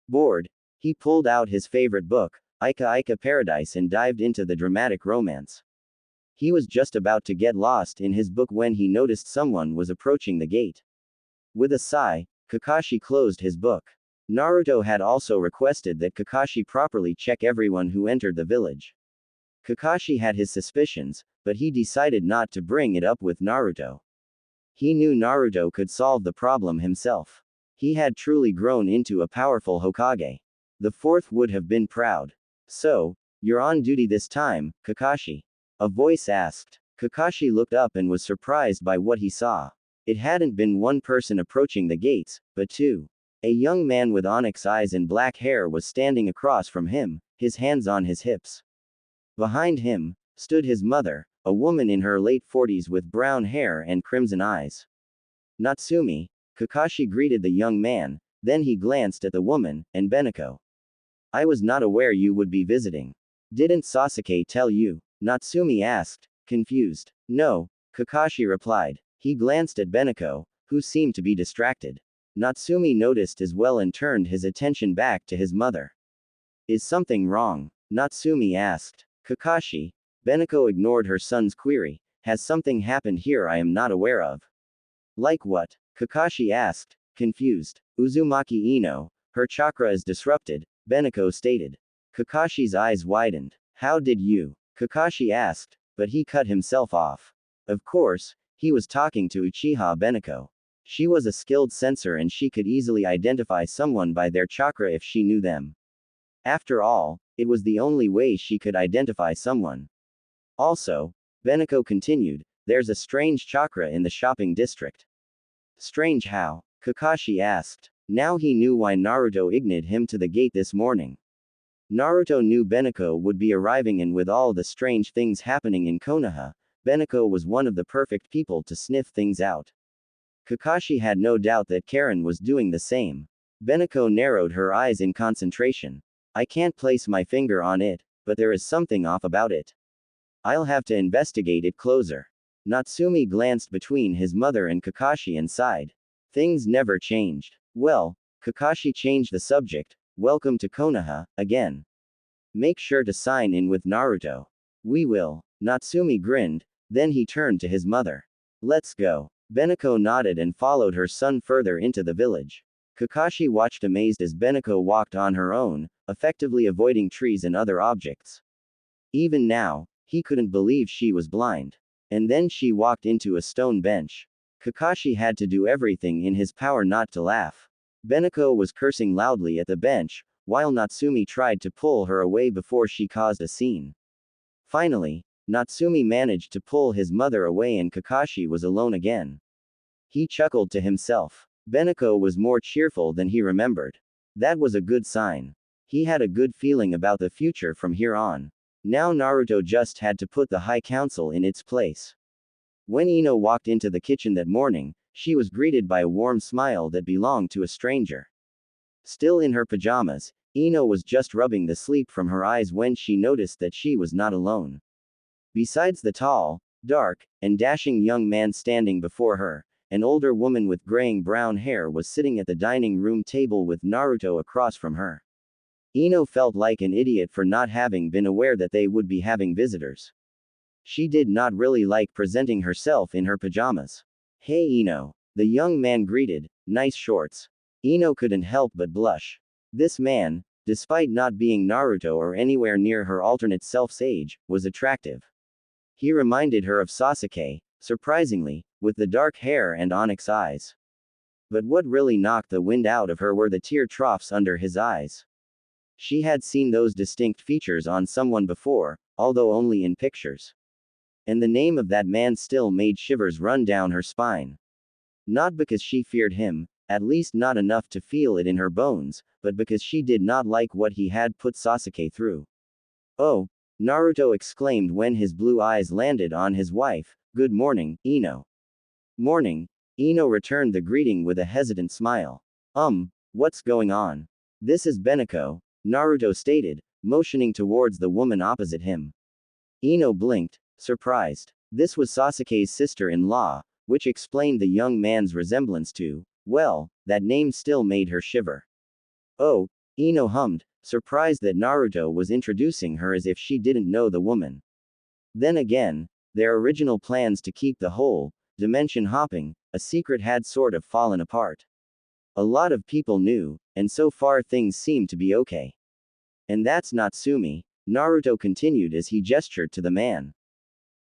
Bored, he pulled out his favorite book, Ika Ika Paradise, and dived into the dramatic romance. He was just about to get lost in his book when he noticed someone was approaching the gate. With a sigh, Kakashi closed his book. Naruto had also requested that Kakashi properly check everyone who entered the village. Kakashi had his suspicions, but he decided not to bring it up with Naruto. He knew Naruto could solve the problem himself. He had truly grown into a powerful Hokage. The fourth would have been proud. So, you're on duty this time, Kakashi? A voice asked. Kakashi looked up and was surprised by what he saw. It hadn't been one person approaching the gates, but two. A young man with onyx eyes and black hair was standing across from him, his hands on his hips. Behind him stood his mother, a woman in her late 40s with brown hair and crimson eyes. Natsumi, Kakashi greeted the young man, then he glanced at the woman, and Beneko. I was not aware you would be visiting. Didn't Sasuke tell you? Natsumi asked, confused. No, Kakashi replied. He glanced at Beneko, who seemed to be distracted. Natsumi noticed as well and turned his attention back to his mother. Is something wrong? Natsumi asked. Kakashi. Beneko ignored her son's query. Has something happened here I am not aware of? Like what? Kakashi asked, confused. Uzumaki Ino, her chakra is disrupted, Beneko stated. Kakashi's eyes widened. How did you? Kakashi asked, but he cut himself off. Of course, he was talking to Uchiha Beneko. She was a skilled sensor and she could easily identify someone by their chakra if she knew them. After all, it was the only way she could identify someone. Also, Beneko continued, there's a strange chakra in the shopping district. Strange how? Kakashi asked. Now he knew why Naruto ignored him to the gate this morning. Naruto knew Beneko would be arriving, and with all the strange things happening in Konoha, Beneko was one of the perfect people to sniff things out. Kakashi had no doubt that Karen was doing the same. Beneko narrowed her eyes in concentration. I can't place my finger on it, but there is something off about it. I'll have to investigate it closer. Natsumi glanced between his mother and Kakashi and sighed. Things never changed. Well, Kakashi changed the subject. Welcome to Konoha, again. Make sure to sign in with Naruto. We will. Natsumi grinned, then he turned to his mother. Let's go. Beneko nodded and followed her son further into the village. Kakashi watched amazed as Beneko walked on her own, effectively avoiding trees and other objects. Even now, he couldn't believe she was blind. And then she walked into a stone bench. Kakashi had to do everything in his power not to laugh. Beneko was cursing loudly at the bench, while Natsumi tried to pull her away before she caused a scene. Finally, Natsumi managed to pull his mother away and Kakashi was alone again. He chuckled to himself. Beneko was more cheerful than he remembered. That was a good sign. He had a good feeling about the future from here on. Now Naruto just had to put the High Council in its place. When Ino walked into the kitchen that morning, she was greeted by a warm smile that belonged to a stranger. Still in her pajamas, Ino was just rubbing the sleep from her eyes when she noticed that she was not alone. Besides the tall, dark, and dashing young man standing before her, an older woman with graying brown hair was sitting at the dining room table with Naruto across from her. Ino felt like an idiot for not having been aware that they would be having visitors. She did not really like presenting herself in her pajamas. Hey Ino, the young man greeted, nice shorts. Ino couldn't help but blush. This man, despite not being Naruto or anywhere near her alternate self's age, was attractive. He reminded her of Sasuke, surprisingly, with the dark hair and onyx eyes. But what really knocked the wind out of her were the tear troughs under his eyes. She had seen those distinct features on someone before, although only in pictures. And the name of that man still made shivers run down her spine. Not because she feared him, at least not enough to feel it in her bones, but because she did not like what he had put Sasuke through. Oh, Naruto exclaimed when his blue eyes landed on his wife, good morning, Ino. Morning. Ino returned the greeting with a hesitant smile. What's going on? This is Beneko, Naruto stated, motioning towards the woman opposite him. Ino blinked, surprised. This was Sasuke's sister-in-law, which explained the young man's resemblance to, well, that name still made her shiver. Oh, Ino hummed, surprised that Naruto was introducing her as if she didn't know the woman. Then again, their original plans to keep the whole dimension hopping a secret had sort of fallen apart. A lot of people knew, and so far things seemed to be okay. And that's Natsumi, Naruto continued as he gestured to the man.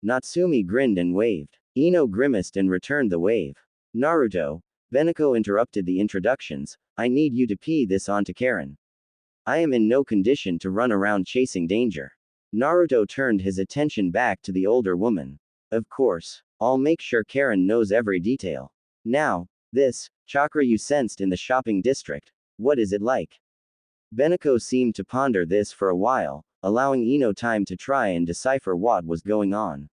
Natsumi grinned and waved. Ino grimaced and returned the wave. Naruto, Beneko interrupted the introductions, I need you to pee this onto Karen. I am in no condition to run around chasing danger. Naruto turned his attention back to the older woman. Of course, I'll make sure Karen knows every detail. Now, this chakra you sensed in the shopping district, what is it like? Beneko seemed to ponder this for a while, allowing Ino time to try and decipher what was going on.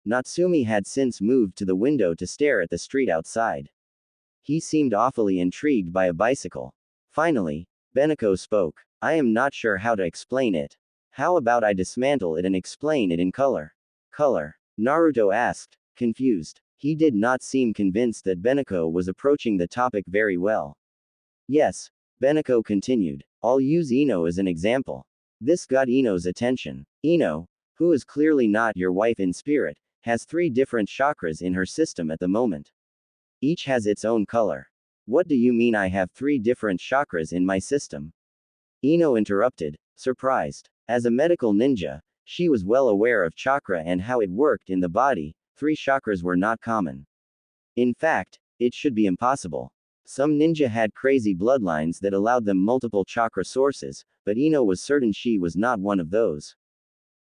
Natsumi had since moved to the window to stare at the street outside. He seemed awfully intrigued by a bicycle. Finally, Beneko spoke. I am not sure how to explain it. How about I dismantle it and explain it in color? Color? Naruto asked, confused. He did not seem convinced that Beneko was approaching the topic very well. Yes, Beneko continued. I'll use Ino as an example. This got Ino's attention. Ino, who is clearly not your wife in spirit, has 3 different chakras in her system at the moment. Each has its own color. What do you mean I have 3 different chakras in my system? Ino interrupted, surprised. As a medical ninja, she was well aware of chakra and how it worked in the body. 3 chakras were not common. In fact, it should be impossible. Some ninja had crazy bloodlines that allowed them multiple chakra sources, but Ino was certain she was not one of those.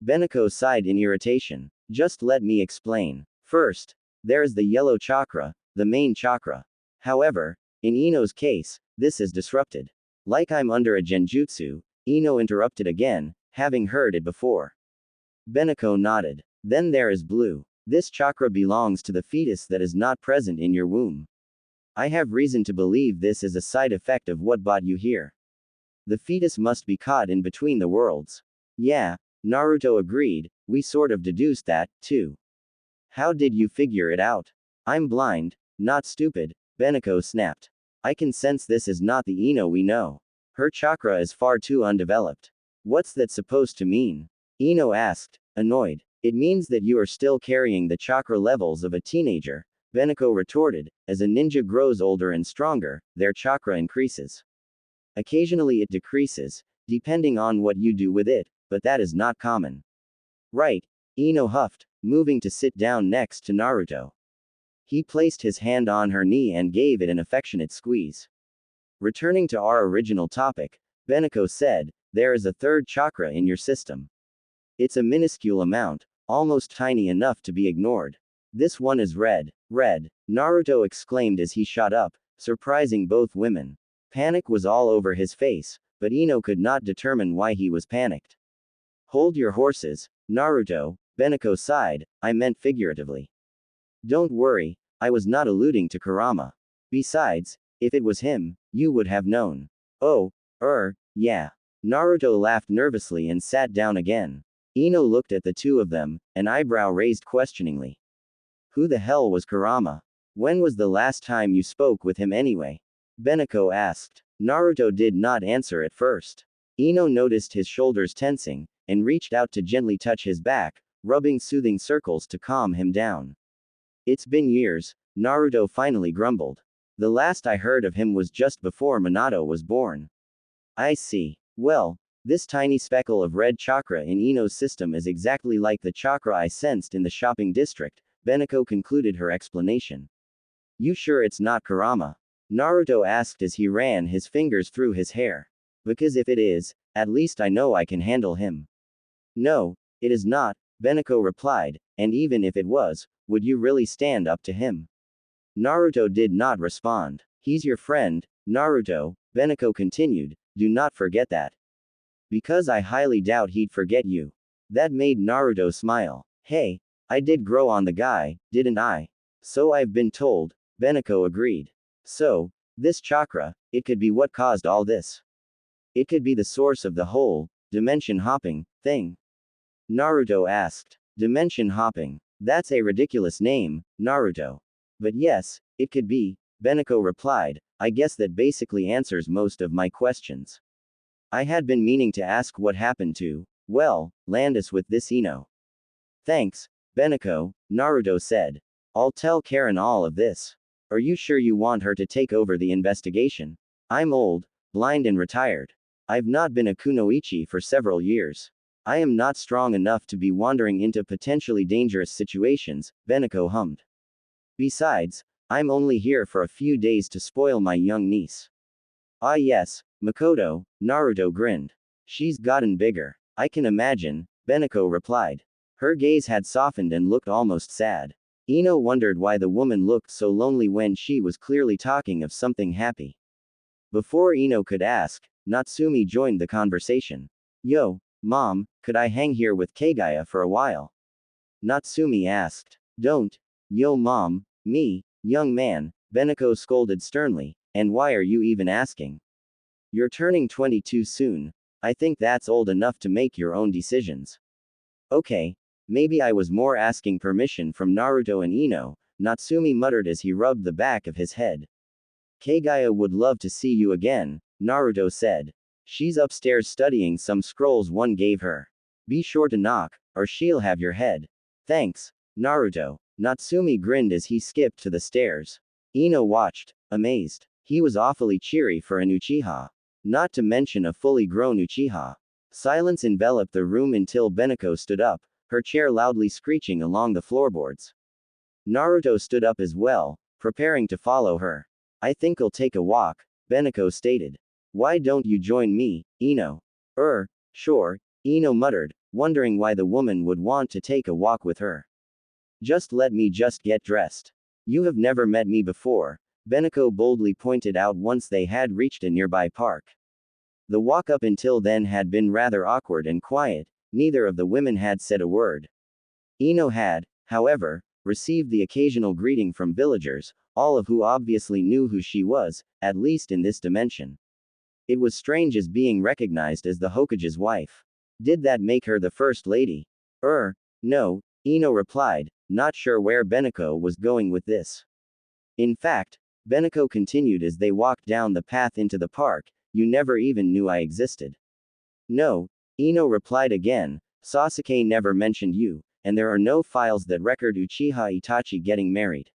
Beneko sighed in irritation. Just let me explain. First, there is the yellow chakra, the main chakra. However, in Ino's case, this is disrupted. Like I'm under a genjutsu, Ino interrupted again, having heard it before. Beneko nodded. Then there is blue. This chakra belongs to the fetus that is not present in your womb. I have reason to believe this is a side effect of what brought you here. The fetus must be caught in between the worlds. Yeah, Naruto agreed, we sort of deduced that, too. How did you figure it out? I'm blind, not stupid, Beneko snapped. I can sense this is not the Ino we know. Her chakra is far too undeveloped. What's that supposed to mean? Ino asked, annoyed. It means that you are still carrying the chakra levels of a teenager, Beneko retorted. As a ninja grows older and stronger, their chakra increases. Occasionally it decreases, depending on what you do with it, but that is not common. Right, Ino huffed, moving to sit down next to Naruto. He placed his hand on her knee and gave it an affectionate squeeze. Returning to our original topic, Beneko said, there is a 3rd chakra in your system. It's a minuscule amount, almost tiny enough to be ignored. This one is red. Red, Naruto exclaimed as he shot up, surprising both women. Panic was all over his face, but Ino could not determine why he was panicked. Hold your horses, Naruto, Beneko sighed, I meant figuratively. Don't worry, I was not alluding to Kurama. Besides, if it was him, you would have known. Oh, yeah. Naruto laughed nervously and sat down again. Ino looked at the two of them, an eyebrow raised questioningly. Who the hell was Kurama? When was the last time you spoke with him anyway? Beneko asked. Naruto did not answer at first. Ino noticed his shoulders tensing, and reached out to gently touch his back, rubbing soothing circles to calm him down. It's been years, Naruto finally grumbled. The last I heard of him was just before Minato was born. I see. Well, this tiny speckle of red chakra in Ino's system is exactly like the chakra I sensed in the shopping district, Beneko concluded her explanation. You sure it's not Kurama? Naruto asked as he ran his fingers through his hair. Because if it is, at least I know I can handle him. No, it is not, Beneko replied, and even if it was, would you really stand up to him? Naruto did not respond. He's your friend, Naruto, Beneko continued, do not forget that. Because I highly doubt he'd forget you. That made Naruto smile. Hey, I did grow on the guy, didn't I? So I've been told, Beneko agreed. So, this chakra, it could be what caused all this. It could be the source of the whole, dimension hopping, thing. Naruto asked. Dimension hopping. That's a ridiculous name, Naruto. But yes, it could be, Beneko replied, I guess that basically answers most of my questions. I had been meaning to ask what happened to, well, Landis with this Ino. Thanks, Beneko, Naruto said. I'll tell Karen all of this. Are you sure you want her to take over the investigation? I'm old, blind and retired. I've not been a kunoichi for several years. I am not strong enough to be wandering into potentially dangerous situations, Beneko hummed. Besides, I'm only here for a few days to spoil my young niece. Ah yes, Makoto, Naruto grinned. She's gotten bigger. I can imagine, Beneko replied. Her gaze had softened and looked almost sad. Ino wondered why the woman looked so lonely when she was clearly talking of something happy. Before Ino could ask, Natsumi joined the conversation. Yo, Mom, could I hang here with Kagaya for a while? Natsumi asked. Don't. Yo Mom, me, young man, Beneko scolded sternly, and why are you even asking? You're turning 22 soon. I think that's old enough to make your own decisions. Okay, maybe I was more asking permission from Naruto and Ino, Natsumi muttered as he rubbed the back of his head. Kagaya would love to see you again, Naruto said. She's upstairs studying some scrolls one gave her. Be sure to knock, or she'll have your head. Thanks, Naruto. Natsumi grinned as he skipped to the stairs. Ino watched, amazed. He was awfully cheery for an Uchiha. Not to mention a fully grown Uchiha. Silence enveloped the room until Beneko stood up, her chair loudly screeching along the floorboards. Naruto stood up as well, preparing to follow her. I think I'll take a walk, Beneko stated. Why don't you join me, Ino? Sure, Ino muttered, wondering why the woman would want to take a walk with her. Just let me just get dressed. You have never met me before, Beneko boldly pointed out once they had reached a nearby park. The walk up until then had been rather awkward and quiet, neither of the women had said a word. Ino had, however, received the occasional greeting from villagers, all of who obviously knew who she was, at least in this dimension. It was strange as being recognized as the Hokage's wife. Did that make her the first lady? No, Ino replied, not sure where Beneko was going with this. In fact, Beneko continued as they walked down the path into the park, you never even knew I existed. No, Ino replied again, Sasuke never mentioned you, and there are no files that record Uchiha Itachi getting married.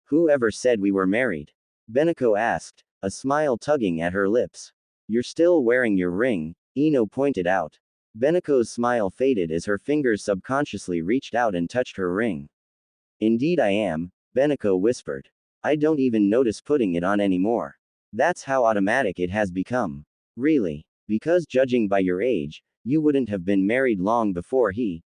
Who ever said we were married? Beneko asked, a smile tugging at her lips. You're still wearing your ring, Ino pointed out. Beneko's smile faded as her fingers subconsciously reached out and touched her ring. Indeed I am, Beneko whispered. I don't even notice putting it on anymore. That's how automatic it has become. Really? Because judging by your age, you wouldn't have been married long before he,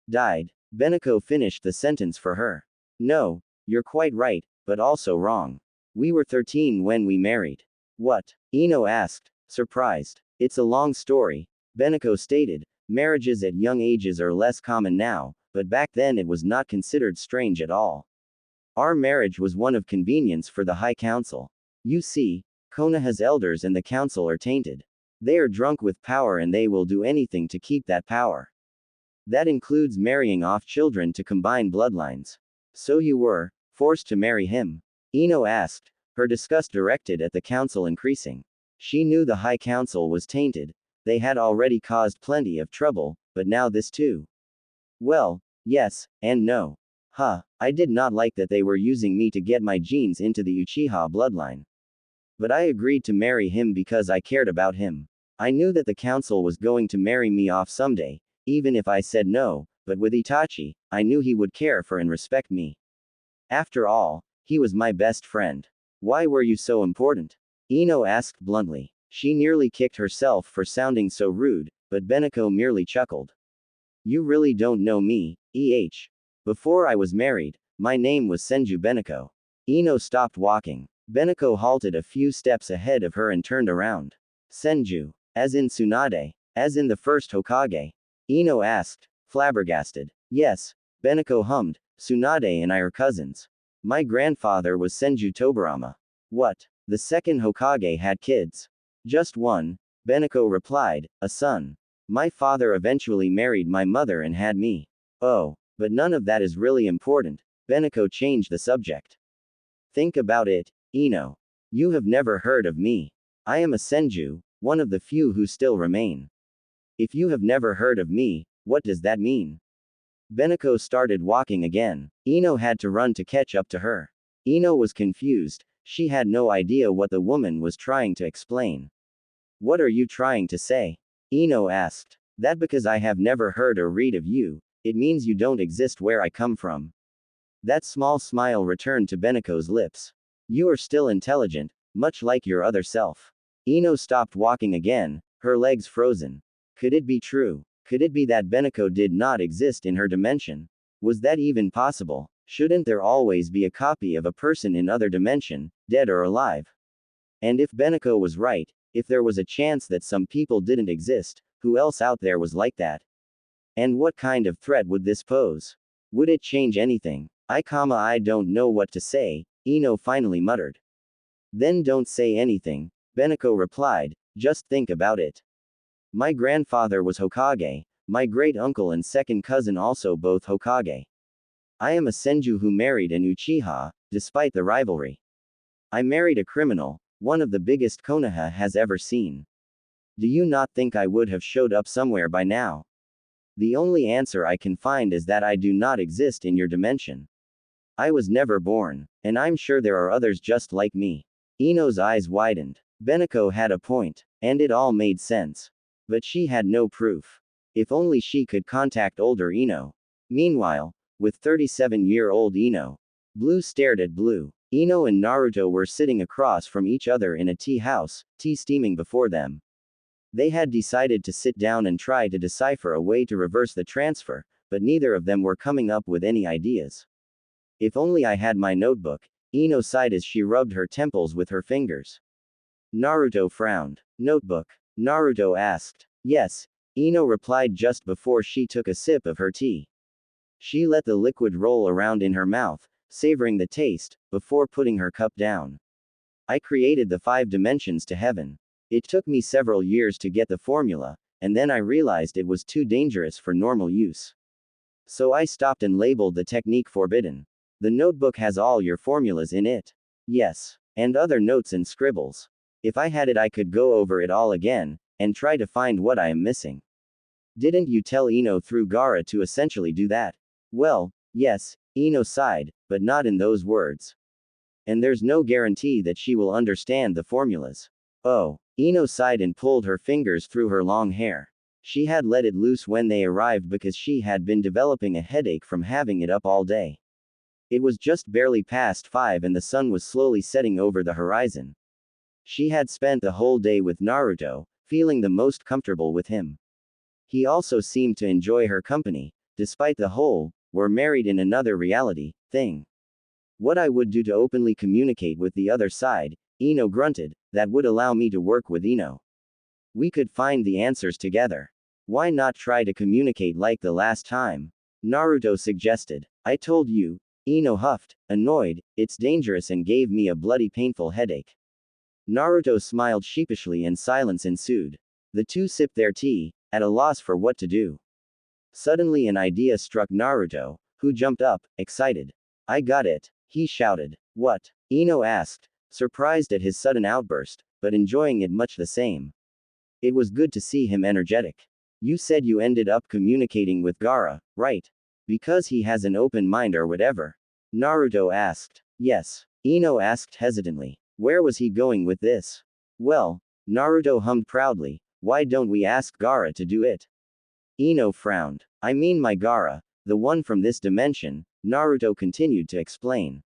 died. Beneko finished the sentence for her. No, you're quite right, but also wrong. We were 13 when we married. What? Ino asked, surprised. It's a long story, Beneko stated. Marriages at young ages are less common now, but back then it was not considered strange at all. Our marriage was one of convenience for the High Council. You see, Konoha's elders and the council are tainted. They are drunk with power and they will do anything to keep that power. That includes marrying off children to combine bloodlines. So you were forced to marry him? Ino asked, her disgust directed at the council increasing. She knew the High Council was tainted. They had already caused plenty of trouble, but now this too. Well, yes, and no. I did not like that they were using me to get my genes into the Uchiha bloodline. But I agreed to marry him because I cared about him. I knew that the council was going to marry me off someday, even if I said no, but with Itachi, I knew he would care for and respect me. After all, he was my best friend. Why were you so important? Ino asked bluntly. She nearly kicked herself for sounding so rude, but Beneko merely chuckled. You really don't know me, Before I was married, my name was Senju Beneko. Ino stopped walking. Beneko halted a few steps ahead of her and turned around. Senju, as in Tsunade, as in the first Hokage? Ino asked, flabbergasted. Yes, Beneko hummed, Tsunade and I are cousins. My grandfather was Senju Tobarama. What? The second Hokage had kids? Just one, Beneko replied, a son. My father eventually married my mother and had me. Oh, but none of that is really important. Beneko changed the subject. Think about it, Ino. You have never heard of me. I am a Senju, one of the few who still remain. If you have never heard of me, what does that mean? Beneko started walking again. Ino had to run to catch up to her. Ino was confused. She had no idea what the woman was trying to explain. What are you trying to say? Ino asked. That because I have never heard or read of you, it means you don't exist where I come from. That small smile returned to Beneko's lips. You are still intelligent, much like your other self. Ino stopped walking again, her legs frozen. Could it be true? Could it be that Beneko did not exist in her dimension? Was that even possible? Shouldn't there always be a copy of a person in other dimension, dead or alive? And if Beneko was right, if there was a chance that some people didn't exist, who else out there was like that? And what kind of threat would this pose? Would it change anything? I don't know what to say, Ino finally muttered. Then don't say anything, Beneko replied, just think about it. My grandfather was Hokage, my great-uncle and second cousin also both Hokage. I am a Senju who married an Uchiha, despite the rivalry. I married a criminal, one of the biggest Konoha has ever seen. Do you not think I would have showed up somewhere by now? The only answer I can find is that I do not exist in your dimension. I was never born, and I'm sure there are others just like me. Ino's eyes widened. Beneko had a point, and it all made sense. But she had no proof. If only she could contact older Ino. Meanwhile, with 37-year-old Ino, Blue stared at Blue. Ino and Naruto were sitting across from each other in a tea house, tea steaming before them. They had decided to sit down and try to decipher a way to reverse the transfer, but neither of them were coming up with any ideas. If only I had my notebook, Ino sighed as she rubbed her temples with her fingers. Naruto frowned. Notebook? Naruto asked. Yes, Ino replied just before she took a sip of her tea. She let the liquid roll around in her mouth, savoring the taste, before putting her cup down. I created the 5 dimensions to heaven. It took me several years to get the formula, and then I realized it was too dangerous for normal use. So I stopped and labeled the technique forbidden. The notebook has all your formulas in it. Yes. And other notes and scribbles. If I had it, I could go over it all again, and try to find what I am missing. Didn't you tell Ino through Gaara to essentially do that? Well, yes, Ino sighed, but not in those words. And there's no guarantee that she will understand the formulas. Oh, Ino sighed and pulled her fingers through her long hair. She had let it loose when they arrived because she had been developing a headache from having it up all day. It was just barely past 5 and the sun was slowly setting over the horizon. She had spent the whole day with Naruto, feeling the most comfortable with him. He also seemed to enjoy her company, despite the whole, we're married in another reality, thing. What I would do to openly communicate with the other side, Ino grunted, that would allow me to work with Ino. We could find the answers together. Why not try to communicate like the last time? Naruto suggested. I told you, Ino huffed, annoyed, it's dangerous and gave me a bloody painful headache. Naruto smiled sheepishly and silence ensued. The two sipped their tea, at a loss for what to do. Suddenly an idea struck Naruto, who jumped up, excited. I got it, he shouted. What? Ino asked, surprised at his sudden outburst, but enjoying it much the same. It was good to see him energetic. You said you ended up communicating with Gaara, right? Because he has an open mind or whatever? Naruto asked. Yes. Ino asked hesitantly. Where was he going with this? Well, Naruto hummed proudly, why don't we ask Gaara to do it? Ino frowned. I mean my Gaara, the one from this dimension, Naruto continued to explain.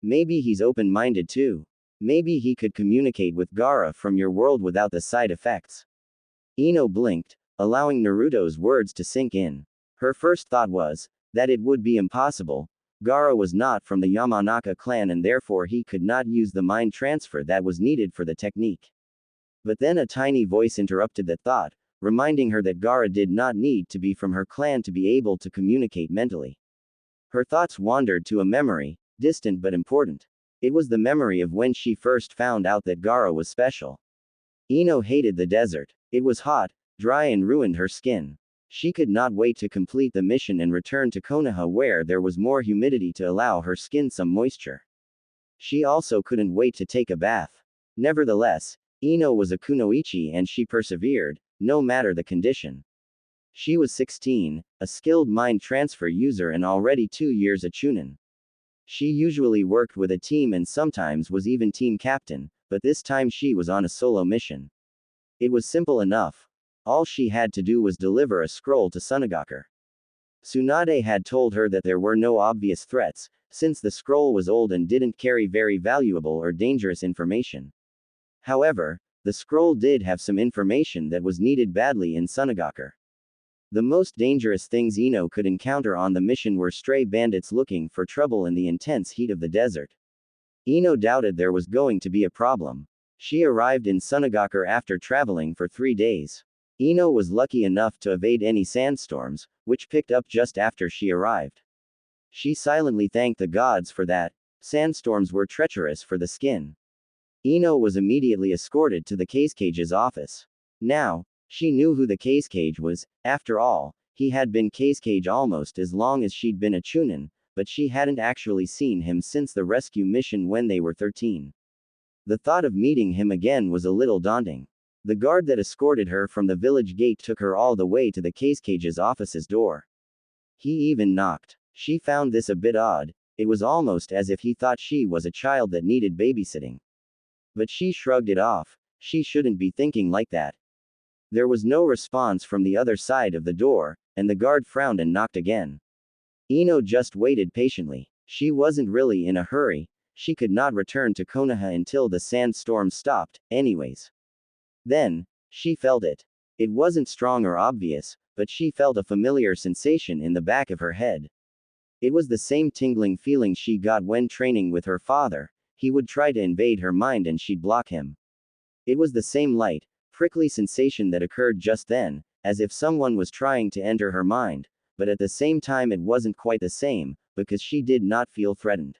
Maybe he's open-minded too. Maybe he could communicate with Gaara from your world without the side effects. Ino blinked, allowing Naruto's words to sink in. Her first thought was that it would be impossible. Gaara was not from the Yamanaka clan and therefore he could not use the mind transfer that was needed for the technique. But then a tiny voice interrupted that thought, reminding her that Gaara did not need to be from her clan to be able to communicate mentally. Her thoughts wandered to a memory, distant but important. It was the memory of when she first found out that Gaara was special. Ino hated the desert. It was hot, dry and ruined her skin. She could not wait to complete the mission and return to Konoha where there was more humidity to allow her skin some moisture. She also couldn't wait to take a bath. Nevertheless, Ino was a kunoichi and she persevered, no matter the condition. She was 16, a skilled mind transfer user and already 2 years a chunin. She usually worked with a team and sometimes was even team captain, but this time she was on a solo mission. It was simple enough. All she had to do was deliver a scroll to Sunagaku. Tsunade had told her that there were no obvious threats, since the scroll was old and didn't carry very valuable or dangerous information. However, the scroll did have some information that was needed badly in Sunagaku. The most dangerous things Ino could encounter on the mission were stray bandits looking for trouble in the intense heat of the desert. Ino doubted there was going to be a problem. She arrived in Sunagaku after traveling for 3 days. Ino was lucky enough to evade any sandstorms, which picked up just after she arrived. She silently thanked the gods for that. Sandstorms were treacherous for the skin. Ino was immediately escorted to the Casecage's office. Now, she knew who the Casecage was. After all, he had been Casecage almost as long as she'd been a chunin, but she hadn't actually seen him since the rescue mission when they were 13. The thought of meeting him again was a little daunting. The guard that escorted her from the village gate took her all the way to the cage's office's door. He even knocked. She found this a bit odd. It was almost as if he thought she was a child that needed babysitting. But she shrugged it off. She shouldn't be thinking like that. There was no response from the other side of the door, and the guard frowned and knocked again. Ino just waited patiently. She wasn't really in a hurry. She could not return to Konoha until the sandstorm stopped, anyways. Then, she felt it. It wasn't strong or obvious, but she felt a familiar sensation in the back of her head. It was the same tingling feeling she got when training with her father. He would try to invade her mind and she'd block him. It was the same light, prickly sensation that occurred just then, as if someone was trying to enter her mind, but at the same time it wasn't quite the same, because she did not feel threatened.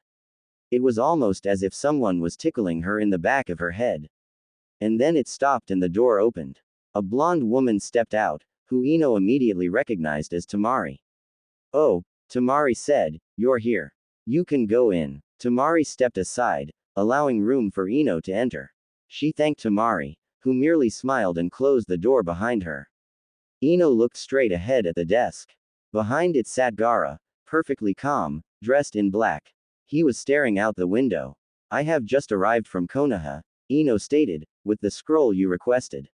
It was almost as if someone was tickling her in the back of her head. And then it stopped and the door opened. A blonde woman stepped out, who Ino immediately recognized as Tamari. "Oh," Tamari said, "you're here. You can go in." Tamari stepped aside, allowing room for Ino to enter. She thanked Tamari, who merely smiled and closed the door behind her. Ino looked straight ahead at the desk. Behind it sat Gaara, perfectly calm, dressed in black. He was staring out the window. "I have just arrived from Konoha," Ino stated, "with the scroll you requested.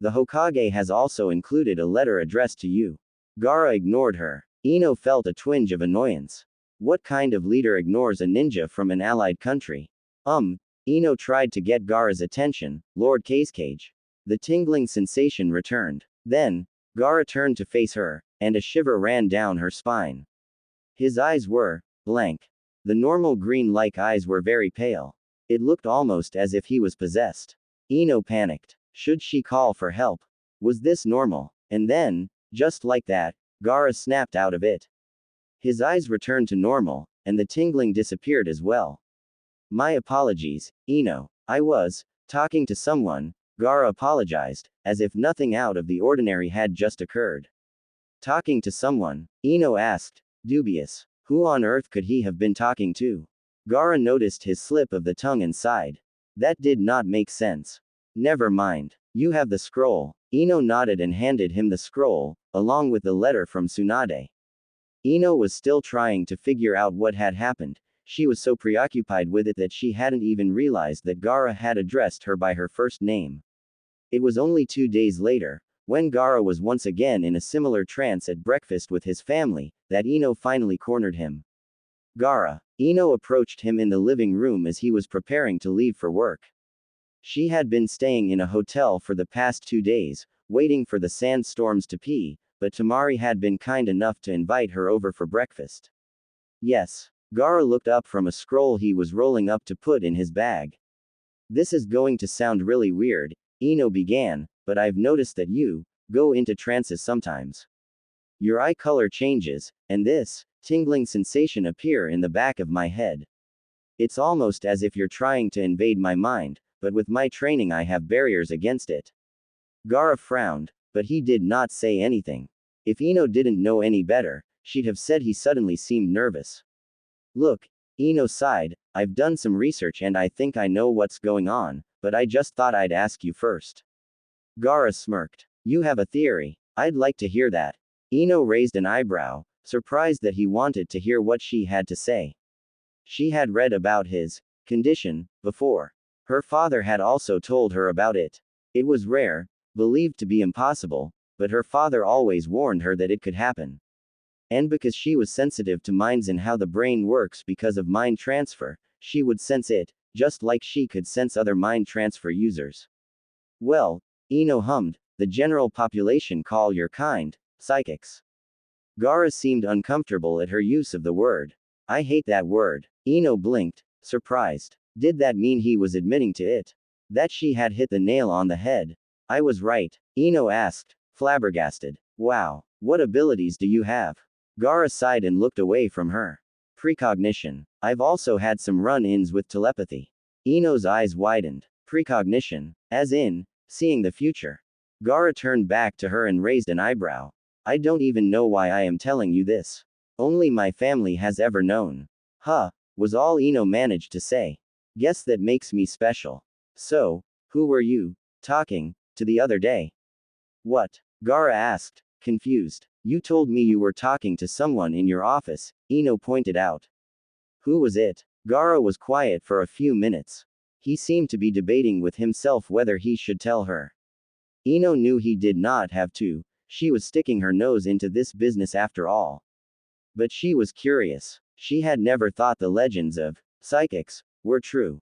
The Hokage has also included a letter addressed to you." Gaara ignored her. Ino felt a twinge of annoyance. What kind of leader ignores a ninja from an allied country? Ino tried to get Gaara's attention. "Lord Cage." The tingling sensation returned. Then, Gaara turned to face her, and a shiver ran down her spine. His eyes were blank. The normal green-like eyes were very pale. It looked almost as if he was possessed. Ino panicked. Should she call for help? Was this normal? And then, just like that, Gaara snapped out of it. His eyes returned to normal, and the tingling disappeared as well. "My apologies, Ino. I was talking to someone," Gaara apologized, as if nothing out of the ordinary had just occurred. "Talking to someone?" Ino asked, dubious. Who on earth could he have been talking to? Gaara noticed his slip of the tongue and sighed. That did not make sense. "Never mind. You have the scroll." Ino nodded and handed him the scroll, along with the letter from Tsunade. Ino was still trying to figure out what had happened. She was so preoccupied with it that she hadn't even realized that Gaara had addressed her by her first name. It was only 2 days later, when Gaara was once again in a similar trance at breakfast with his family, that Ino finally cornered him. "Gaara." Ino approached him in the living room as he was preparing to leave for work. She had been staying in a hotel for the past 2 days, waiting for the sandstorms to pee, but Tamari had been kind enough to invite her over for breakfast. "Yes." Gaara looked up from a scroll he was rolling up to put in his bag. "This is going to sound really weird," Ino began, "but I've noticed that you go into trances sometimes. Your eye color changes, and this tingling sensation appear in the back of my head. It's almost as if you're trying to invade my mind, but with my training I have barriers against it." Gaara frowned, but he did not say anything. If Ino didn't know any better, she'd have said he suddenly seemed nervous. "Look," Ino sighed, "I've done some research and I think I know what's going on, but I just thought I'd ask you first." Gaara smirked. "You have a theory. I'd like to hear that." Ino raised an eyebrow, surprised that he wanted to hear what she had to say. She had read about his condition before. Her father had also told her about it. It was rare, believed to be impossible, but her father always warned her that it could happen. And because she was sensitive to minds and how the brain works because of mind transfer, she would sense it, just like she could sense other mind transfer users. "Well," Ino hummed, "the general population call your kind psychics." Gaara seemed uncomfortable at her use of the word. "I hate that word." Ino blinked, surprised. Did that mean he was admitting to it? That she had hit the nail on the head? "I was right?" Ino asked, flabbergasted. "Wow. What abilities do you have?" Gaara sighed and looked away from her. "Precognition. I've also had some run-ins with telepathy." Ino's eyes widened. "Precognition? As in, seeing the future?" Gaara turned back to her and raised an eyebrow. "I don't even know why I am telling you this. Only my family has ever known." "Huh," was all Ino managed to say. "Guess that makes me special." "So, who were you talking to the other day. What? Gaara asked, confused. You told me you were talking to someone in your office, Ino pointed out. Who was it? Gaara was quiet for a few minutes. He seemed to be debating with himself whether he should tell her. Ino knew he did not have to, she was sticking her nose into this business after all. But she was curious. She had never thought the legends of psychics were true.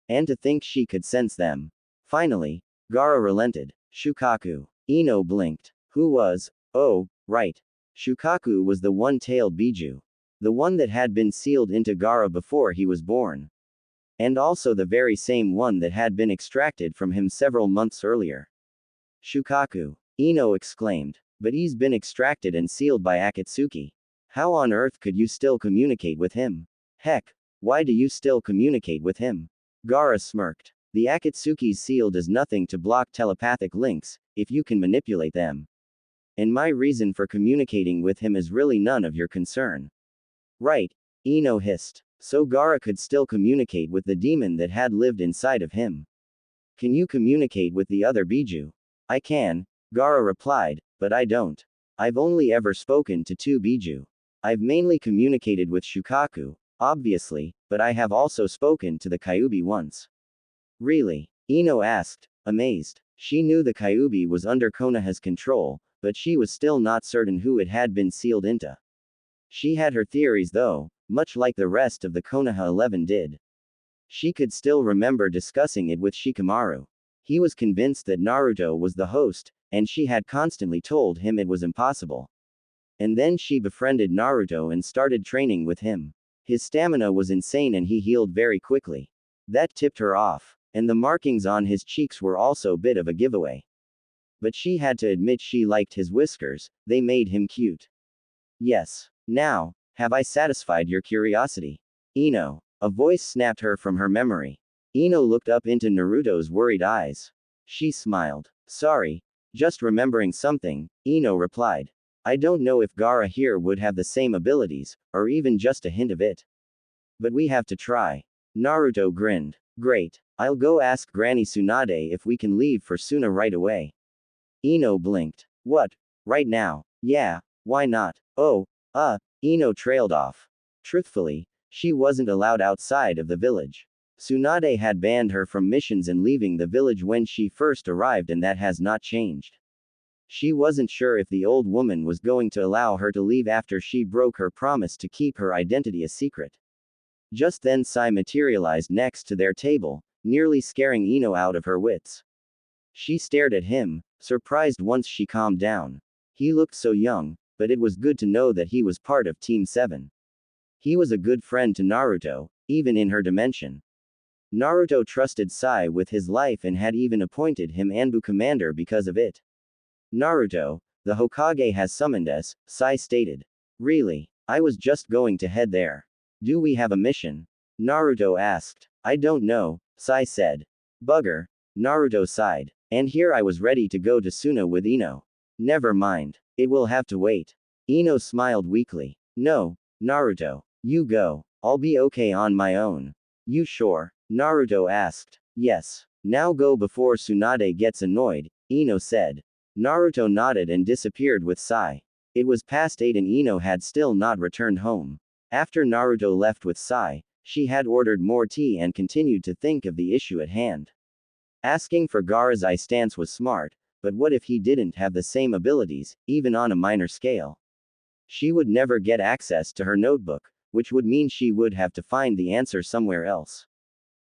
And to think she could sense them. Finally, Gaara relented. Shukaku. Ino blinked. Who was? Oh, right. Shukaku was the one-tailed Biju. The one that had been sealed into Gaara before he was born. And also the very same one that had been extracted from him several months earlier. Shukaku. Ino exclaimed. But he's been extracted and sealed by Akatsuki. How on earth could you still communicate with him? Heck, why do you still communicate with him? Gaara smirked. The Akatsuki's seal does nothing to block telepathic links, if you can manipulate them. And my reason for communicating with him is really none of your concern. Right, Ino hissed. So Gaara could still communicate with the demon that had lived inside of him. Can you communicate with the other Biju? I can, Gaara replied, but I don't. I've only ever spoken to 2 Biju. I've mainly communicated with Shukaku, obviously, but I have also spoken to the Kyuubi once. Really? Ino asked, amazed. She knew the Kyuubi was under Konoha's control, but she was still not certain who it had been sealed into. She had her theories though, much like the rest of the Konoha 11 did. She could still remember discussing it with Shikamaru. He was convinced that Naruto was the host, and she had constantly told him it was impossible. And then she befriended Naruto and started training with him. His stamina was insane and he healed very quickly. That tipped her off. And the markings on his cheeks were also a bit of a giveaway. But she had to admit she liked his whiskers, they made him cute. Yes. Now, have I satisfied your curiosity? Ino. A voice snapped her from her memory. Ino looked up into Naruto's worried eyes. She smiled. Sorry. Just remembering something, Ino replied. I don't know if Gaara here would have the same abilities, or even just a hint of it. But we have to try. Naruto grinned. Great. I'll go ask Granny Tsunade if we can leave for Suna right away. Ino blinked. What? Right now? Yeah, why not? Oh, Ino trailed off. Truthfully, she wasn't allowed outside of the village. Tsunade had banned her from missions and leaving the village when she first arrived, and that has not changed. She wasn't sure if the old woman was going to allow her to leave after she broke her promise to keep her identity a secret. Just then Sai materialized next to their table, nearly scaring Ino out of her wits. She stared at him, surprised once she calmed down. He looked so young, but it was good to know that he was part of Team 7. He was a good friend to Naruto, even in her dimension. Naruto trusted Sai with his life and had even appointed him Anbu commander because of it. Naruto, the Hokage has summoned us, Sai stated. Really? I was just going to head there. Do we have a mission? Naruto asked. I don't know, Sai said. Bugger. Naruto sighed. And here I was ready to go to Suna with Ino. Never mind. It will have to wait. Ino smiled weakly. No, Naruto. You go. I'll be okay on my own. You sure? Naruto asked. Yes. Now go before Tsunade gets annoyed, Ino said. Naruto nodded and disappeared with Sai. It was past 8 and Ino had still not returned home. After Naruto left with Sai, she had ordered more tea and continued to think of the issue at hand. Asking for Gaara's eye stance was smart, but what if he didn't have the same abilities, even on a minor scale? She would never get access to her notebook, which would mean she would have to find the answer somewhere else.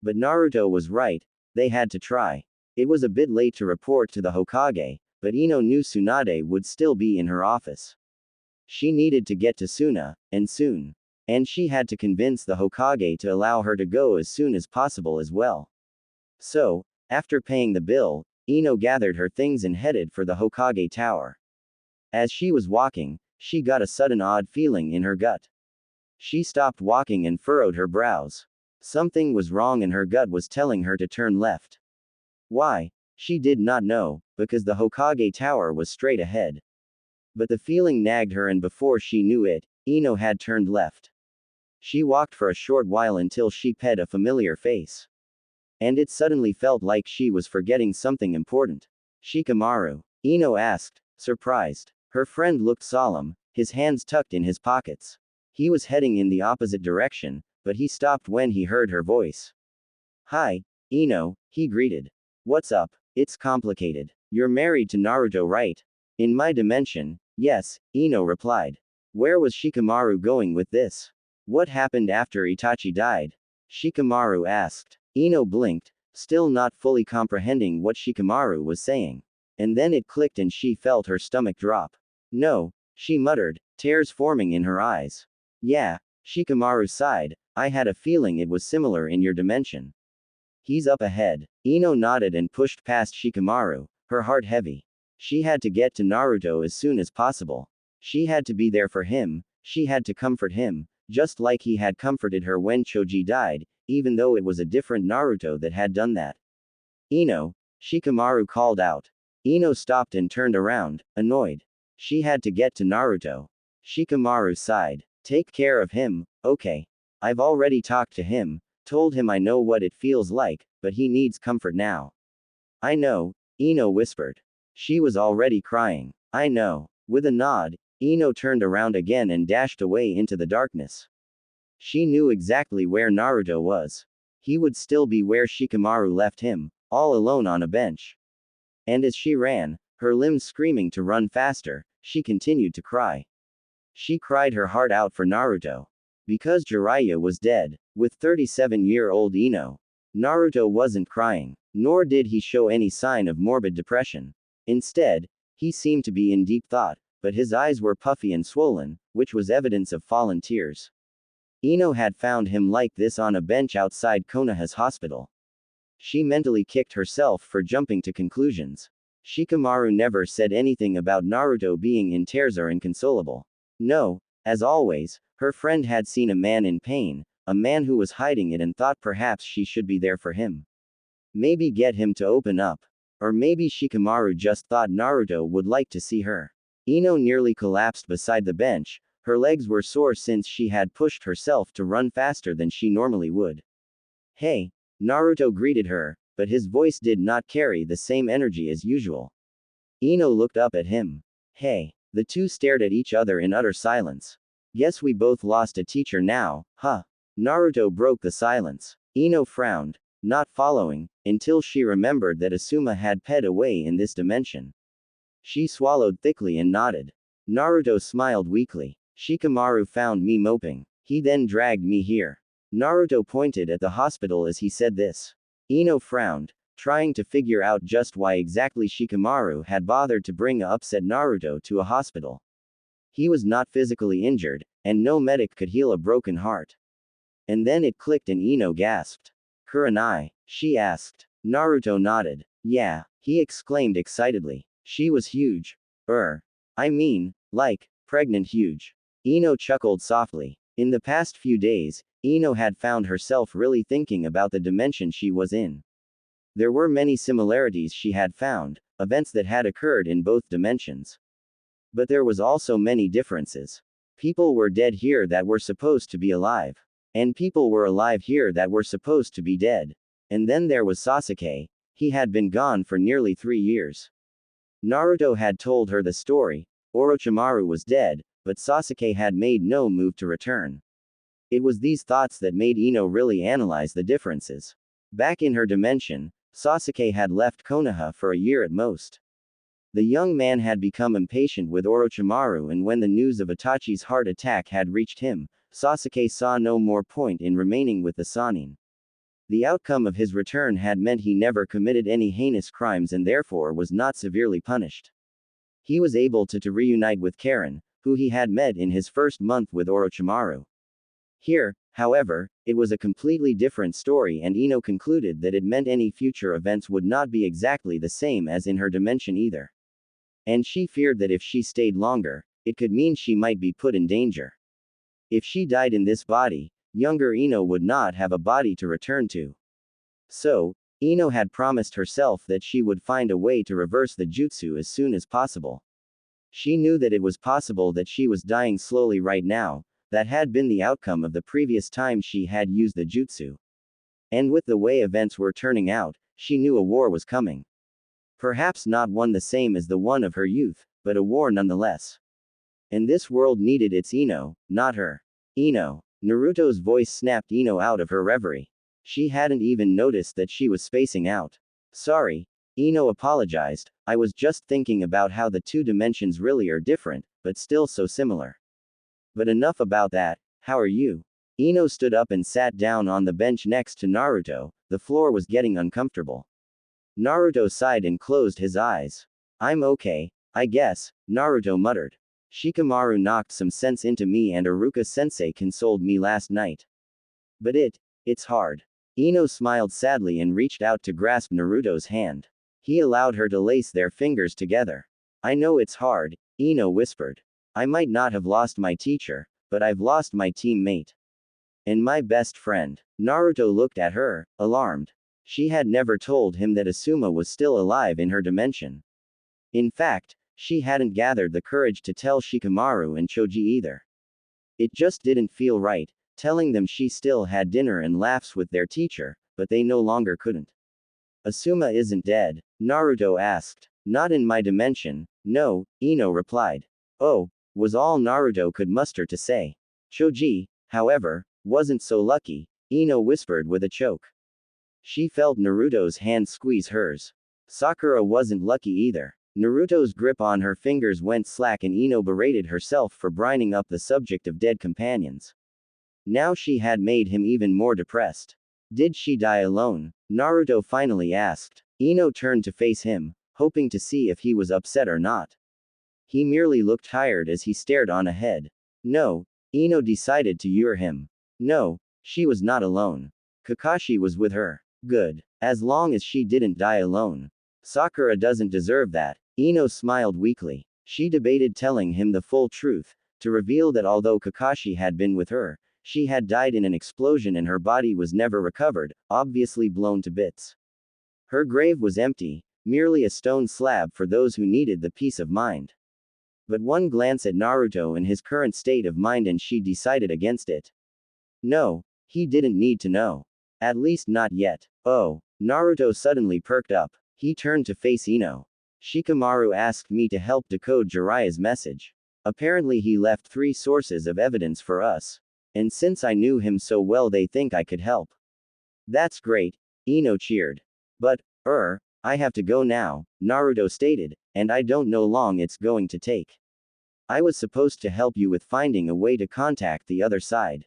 But Naruto was right, they had to try. It was a bit late to report to the Hokage, but Ino knew Tsunade would still be in her office. She needed to get to Suna, and soon. And she had to convince the Hokage to allow her to go as soon as possible as well. So, after paying the bill, Ino gathered her things and headed for the Hokage tower. As she was walking, she got a sudden odd feeling in her gut. She stopped walking and furrowed her brows. Something was wrong and her gut was telling her to turn left. Why? She did not know, because the Hokage tower was straight ahead. But the feeling nagged her and before she knew it, Ino had turned left. She walked for a short while until she met a familiar face. And it suddenly felt like she was forgetting something important. Shikamaru? Ino asked, surprised. Her friend looked solemn, his hands tucked in his pockets. He was heading in the opposite direction, but he stopped when he heard her voice. Hi, Ino, he greeted. What's up? It's complicated. You're married to Naruto, right? In my dimension, yes, Ino replied. Where was Shikamaru going with this? What happened after Itachi died? Shikamaru asked. Ino blinked, still not fully comprehending what Shikamaru was saying. And then it clicked and she felt her stomach drop. No, she muttered, tears forming in her eyes. Yeah, Shikamaru sighed, I had a feeling it was similar in your dimension. He's up ahead. Ino nodded and pushed past Shikamaru, her heart heavy. She had to get to Naruto as soon as possible. She had to be there for him, she had to comfort him, just like he had comforted her when Choji died, even though it was a different Naruto that had done that. Ino, Shikamaru called out. Ino stopped and turned around, annoyed. She had to get to Naruto. Shikamaru sighed. Take care of him, okay. I've already talked to him, told him I know what it feels like, but he needs comfort now. I know, Ino whispered. She was already crying. I know. With a nod, Ino turned around again and dashed away into the darkness. She knew exactly where Naruto was. He would still be where Shikamaru left him, all alone on a bench. And as she ran, her limbs screaming to run faster, she continued to cry. She cried her heart out for Naruto. Because Jiraiya was dead, with 37-year-old Ino. Naruto wasn't crying, nor did he show any sign of morbid depression. Instead, he seemed to be in deep thought, but his eyes were puffy and swollen, which was evidence of fallen tears. Ino had found him like this on a bench outside Konoha's hospital. She mentally kicked herself for jumping to conclusions. Shikamaru never said anything about Naruto being in tears or inconsolable. No, as always, her friend had seen a man in pain, a man who was hiding it and thought perhaps she should be there for him. Maybe get him to open up. Or maybe Shikamaru just thought Naruto would like to see her. Ino nearly collapsed beside the bench, her legs were sore since she had pushed herself to run faster than she normally would. Hey, Naruto greeted her, but his voice did not carry the same energy as usual. Ino looked up at him. Hey. The two stared at each other in utter silence. Guess we both lost a teacher now, huh? Naruto broke the silence. Ino frowned, not following, until she remembered that Asuma had ped away in this dimension. She swallowed thickly and nodded. Naruto smiled weakly. Shikamaru found me moping. He then dragged me here. Naruto pointed at the hospital as he said this. Ino frowned, trying to figure out just why exactly Shikamaru had bothered to bring a upset Naruto to a hospital. He was not physically injured, and no medic could heal a broken heart. And then it clicked and Ino gasped. Kurenai? She asked. Naruto nodded. Yeah, he exclaimed excitedly. She was huge. I mean, like, pregnant huge. Ino chuckled softly. In the past few days, Ino had found herself really thinking about the dimension she was in. There were many similarities she had found, events that had occurred in both dimensions. But there was also many differences. People were dead here that were supposed to be alive. And people were alive here that were supposed to be dead. And then there was Sasuke, he had been gone for nearly 3 years. Naruto had told her the story, Orochimaru was dead, but Sasuke had made no move to return. It was these thoughts that made Ino really analyze the differences. Back in her dimension, Sasuke had left Konoha for a year at most. The young man had become impatient with Orochimaru, and when the news of Itachi's heart attack had reached him, Sasuke saw no more point in remaining with the Sannin. The outcome of his return had meant he never committed any heinous crimes and therefore was not severely punished. He was able to reunite with Karen, who he had met in his first month with Orochimaru. Here, however, it was a completely different story, and Ino concluded that it meant any future events would not be exactly the same as in her dimension either. And she feared that if she stayed longer, it could mean she might be put in danger. If she died in this body, younger Ino would not have a body to return to. So, Ino had promised herself that she would find a way to reverse the jutsu as soon as possible. She knew that it was possible that she was dying slowly right now. That had been the outcome of the previous time she had used the jutsu. And with the way events were turning out, she knew a war was coming. Perhaps not one the same as the one of her youth, but a war nonetheless. And this world needed its Ino, not her. Ino. Naruto's voice snapped Ino out of her reverie. She hadn't even noticed that she was spacing out. Sorry. Ino apologized, I was just thinking about how the two dimensions really are different, but still so similar. But enough about that, how are you? Ino stood up and sat down on the bench next to Naruto, the floor was getting uncomfortable. Naruto sighed and closed his eyes. I'm okay, I guess, Naruto muttered. Shikamaru knocked some sense into me and Iruka-sensei consoled me last night. But it's hard. Ino smiled sadly and reached out to grasp Naruto's hand. He allowed her to lace their fingers together. I know it's hard, Ino whispered. I might not have lost my teacher, but I've lost my teammate. And my best friend. Naruto looked at her, alarmed. She had never told him that Asuma was still alive in her dimension. In fact, she hadn't gathered the courage to tell Shikamaru and Choji either. It just didn't feel right, telling them she still had dinner and laughs with their teacher, but they no longer couldn't. Asuma isn't dead, Naruto asked. Not in my dimension, no, Ino replied. Oh, was all Naruto could muster to say. Choji, however, wasn't so lucky, Ino whispered with a choke. She felt Naruto's hand squeeze hers. Sakura wasn't lucky either. Naruto's grip on her fingers went slack and Ino berated herself for brining up the subject of dead companions. Now she had made him even more depressed. Did she die alone? Naruto finally asked. Ino turned to face him, hoping to see if he was upset or not. He merely looked tired as he stared on ahead. No, Ino decided to lure him. No, she was not alone. Kakashi was with her. Good. As long as she didn't die alone. Sakura doesn't deserve that. Ino smiled weakly. She debated telling him the full truth, to reveal that although Kakashi had been with her, she had died in an explosion and her body was never recovered, obviously blown to bits. Her grave was empty, merely a stone slab for those who needed the peace of mind. But one glance at Naruto and his current state of mind and she decided against it. No, he didn't need to know. At least not yet. Oh, Naruto suddenly perked up. He turned to face Ino. Shikamaru asked me to help decode Jiraiya's message. Apparently he left 3 sources of evidence for us. And since I knew him so well they think I could help. That's great, Ino cheered. But, I have to go now, Naruto stated, and I don't know long it's going to take. I was supposed to help you with finding a way to contact the other side.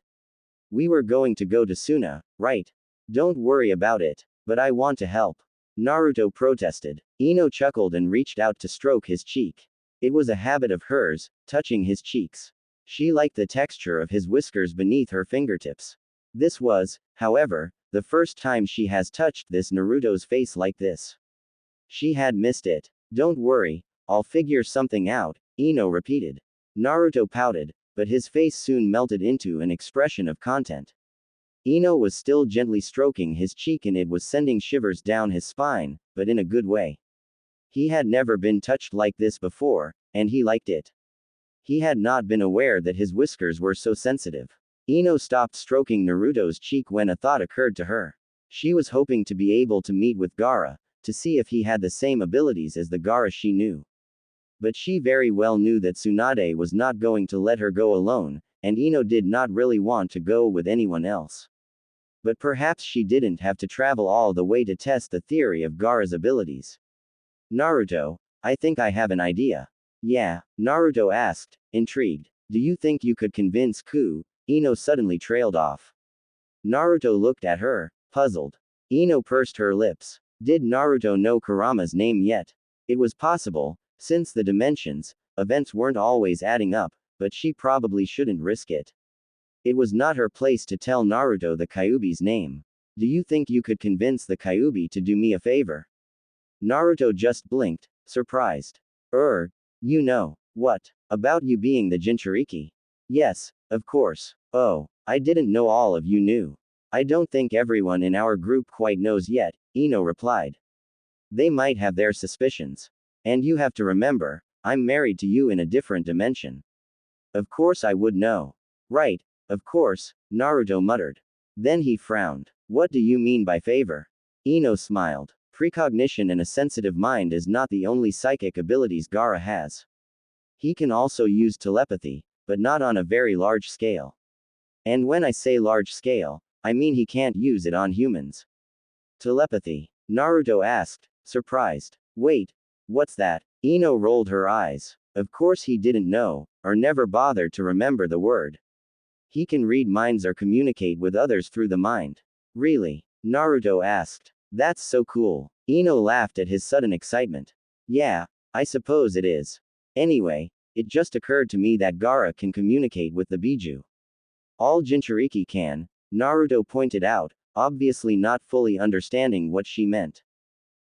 We were going to go to Suna, right? Don't worry about it. But I want to help. Naruto protested. Ino chuckled and reached out to stroke his cheek. It was a habit of hers, touching his cheeks. She liked the texture of his whiskers beneath her fingertips. This was, however, the first time she has touched this Naruto's face like this. She had missed it. Don't worry, I'll figure something out, Ino repeated. Naruto pouted, but his face soon melted into an expression of content. Ino was still gently stroking his cheek and it was sending shivers down his spine, but in a good way. He had never been touched like this before, and he liked it. He had not been aware that his whiskers were so sensitive. Ino stopped stroking Naruto's cheek when a thought occurred to her. She was hoping to be able to meet with Gaara, to see if he had the same abilities as the Gaara she knew. But she very well knew that Tsunade was not going to let her go alone, and Ino did not really want to go with anyone else. But perhaps she didn't have to travel all the way to test the theory of Gaara's abilities. Naruto, I think I have an idea. Yeah, Naruto asked, intrigued. Do you think you could convince Ku? Ino suddenly trailed off. Naruto looked at her, puzzled. Ino pursed her lips. Did Naruto know Kurama's name yet? It was possible, since the dimensions, events weren't always adding up, but she probably shouldn't risk it. It was not her place to tell Naruto the Kyuubi's name. Do you think you could convince the Kyuubi to do me a favor? Naruto just blinked, surprised. You know. What? About you being the Jinchuriki? Yes, of course. Oh, I didn't know all of you knew. I don't think everyone in our group quite knows yet, Ino replied. They might have their suspicions. And you have to remember, I'm married to you in a different dimension. Of course I would know. Right, of course, Naruto muttered. Then he frowned. What do you mean by favor? Ino smiled. Precognition and a sensitive mind is not the only psychic abilities Gaara has. He can also use telepathy, but not on a very large scale. And when I say large scale, I mean he can't use it on humans. Telepathy? Naruto asked, surprised. Wait, what's that? Ino rolled her eyes. Of course he didn't know, or never bothered to remember the word. He can read minds or communicate with others through the mind. Really? Naruto asked. That's so cool. Ino laughed at his sudden excitement. Yeah, I suppose it is. Anyway, it just occurred to me that Gaara can communicate with the Biju. All Jinchuriki can, Naruto pointed out, obviously not fully understanding what she meant.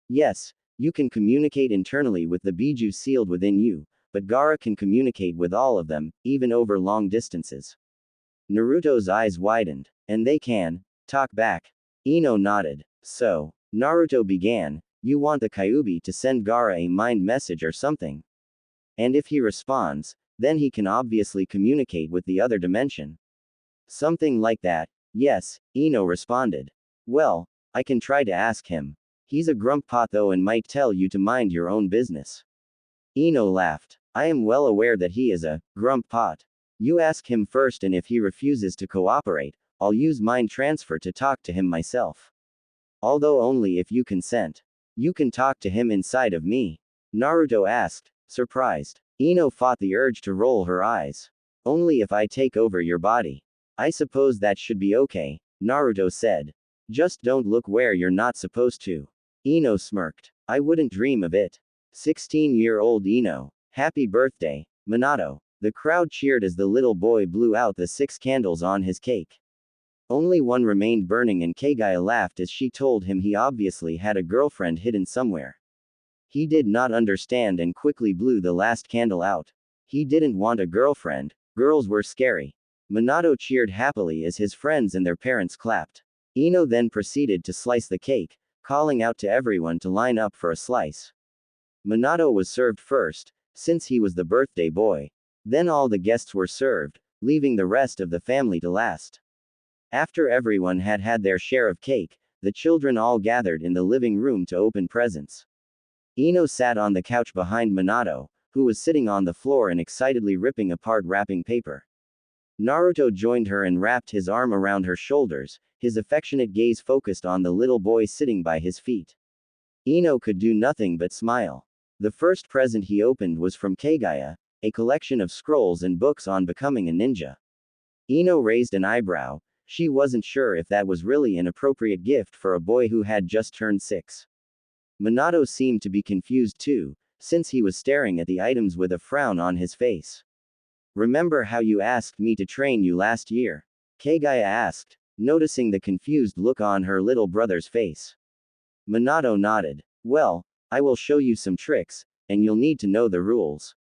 Yes, you can communicate internally with the Biju sealed within you, but Gaara can communicate with all of them, even over long distances. Naruto's eyes widened. And they can talk back. Ino nodded. So, Naruto began, you want the Kyuubi to send Gaara a mind message or something. And if he responds, then he can obviously communicate with the other dimension. Something like that, yes, Ino responded. Well, I can try to ask him. He's a grumpot though and might tell you to mind your own business. Ino laughed. I am well aware that he is a grumpot. You ask him first, and if he refuses to cooperate, I'll use mind transfer to talk to him myself. Although only if you consent. You can talk to him inside of me? Naruto asked, surprised. Ino fought the urge to roll her eyes. Only if I take over your body. I suppose that should be okay, Naruto said. Just don't look where you're not supposed to. Ino smirked. I wouldn't dream of it. 16-year-old Ino. Happy birthday, Minato. The crowd cheered as the little boy blew out the 6 candles on his cake. Only one remained burning, and Kagaya laughed as she told him he obviously had a girlfriend hidden somewhere. He did not understand and quickly blew the last candle out. He didn't want a girlfriend, girls were scary. Minato cheered happily as his friends and their parents clapped. Ino then proceeded to slice the cake, calling out to everyone to line up for a slice. Minato was served first, since he was the birthday boy. Then all the guests were served, leaving the rest of the family to last. After everyone had had their share of cake, the children all gathered in the living room to open presents. Ino sat on the couch behind Minato, who was sitting on the floor and excitedly ripping apart wrapping paper. Naruto joined her and wrapped his arm around her shoulders, his affectionate gaze focused on the little boy sitting by his feet. Ino could do nothing but smile. The first present he opened was from Kagaya, a collection of scrolls and books on becoming a ninja. Ino raised an eyebrow. She wasn't sure if that was really an appropriate gift for a boy who had just turned 6. Minato seemed to be confused too, since he was staring at the items with a frown on his face. Remember how you asked me to train you last year? Kagaya asked, noticing the confused look on her little brother's face. Minato nodded. Well, I will show you some tricks, and you'll need to know the rules.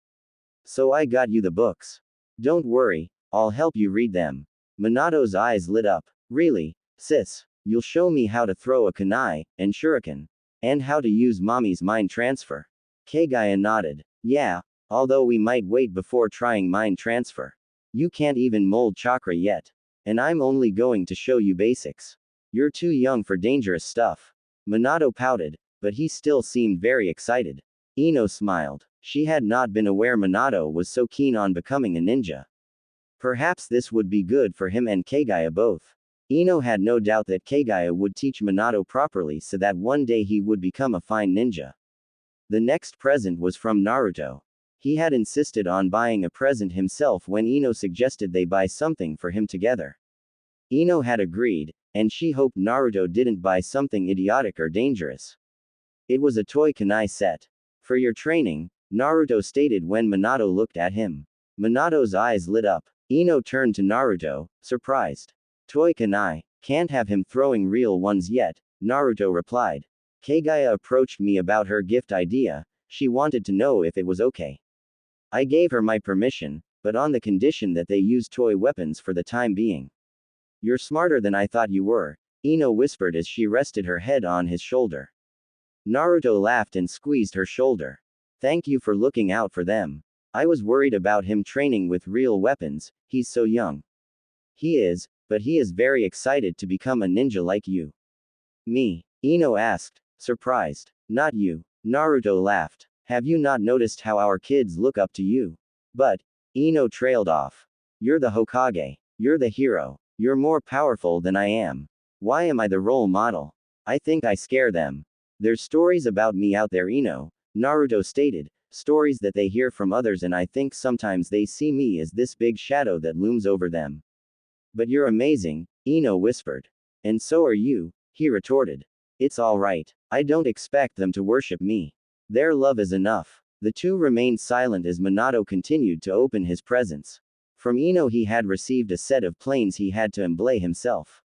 So I got you the books. Don't worry, I'll help you read them. Minato's eyes lit up. Really, sis? You'll show me how to throw a kunai, and shuriken? And how to use mommy's mind transfer? Kagaya nodded. Yeah, although we might wait before trying mind transfer. You can't even mold chakra yet. And I'm only going to show you basics. You're too young for dangerous stuff. Minato pouted, but he still seemed very excited. Ino smiled. She had not been aware Minato was so keen on becoming a ninja. Perhaps this would be good for him and Kagaya both. Ino had no doubt that Kagaya would teach Minato properly so that one day he would become a fine ninja. The next present was from Naruto. He had insisted on buying a present himself when Ino suggested they buy something for him together. Ino had agreed, and she hoped Naruto didn't buy something idiotic or dangerous. It was a toy kunai set. For your training, Naruto stated when Minato looked at him. Minato's eyes lit up. Ino turned to Naruto, surprised. Toy kunai, can't have him throwing real ones yet, Naruto replied. Kagaya approached me about her gift idea. She wanted to know if it was okay. I gave her my permission, but on the condition that they use toy weapons for the time being. You're smarter than I thought you were, Ino whispered as she rested her head on his shoulder. Naruto laughed and squeezed her shoulder. Thank you for looking out for them. I was worried about him training with real weapons, he's so young. He is, but he is very excited to become a ninja like you. Me? Ino asked, surprised. Not you. Naruto laughed. Have you not noticed how our kids look up to you? But, Ino trailed off. You're the Hokage. You're the hero. You're more powerful than I am. Why am I the role model? I think I scare them. There's stories about me out there, Ino, Naruto stated, stories that they hear from others, and I think sometimes they see me as this big shadow that looms over them. But you're amazing, Ino whispered. And so are you, he retorted. It's all right. I don't expect them to worship me. Their love is enough. The two remained silent as Minato continued to open his presents. From Ino he had received a set of planes he had to embellish himself.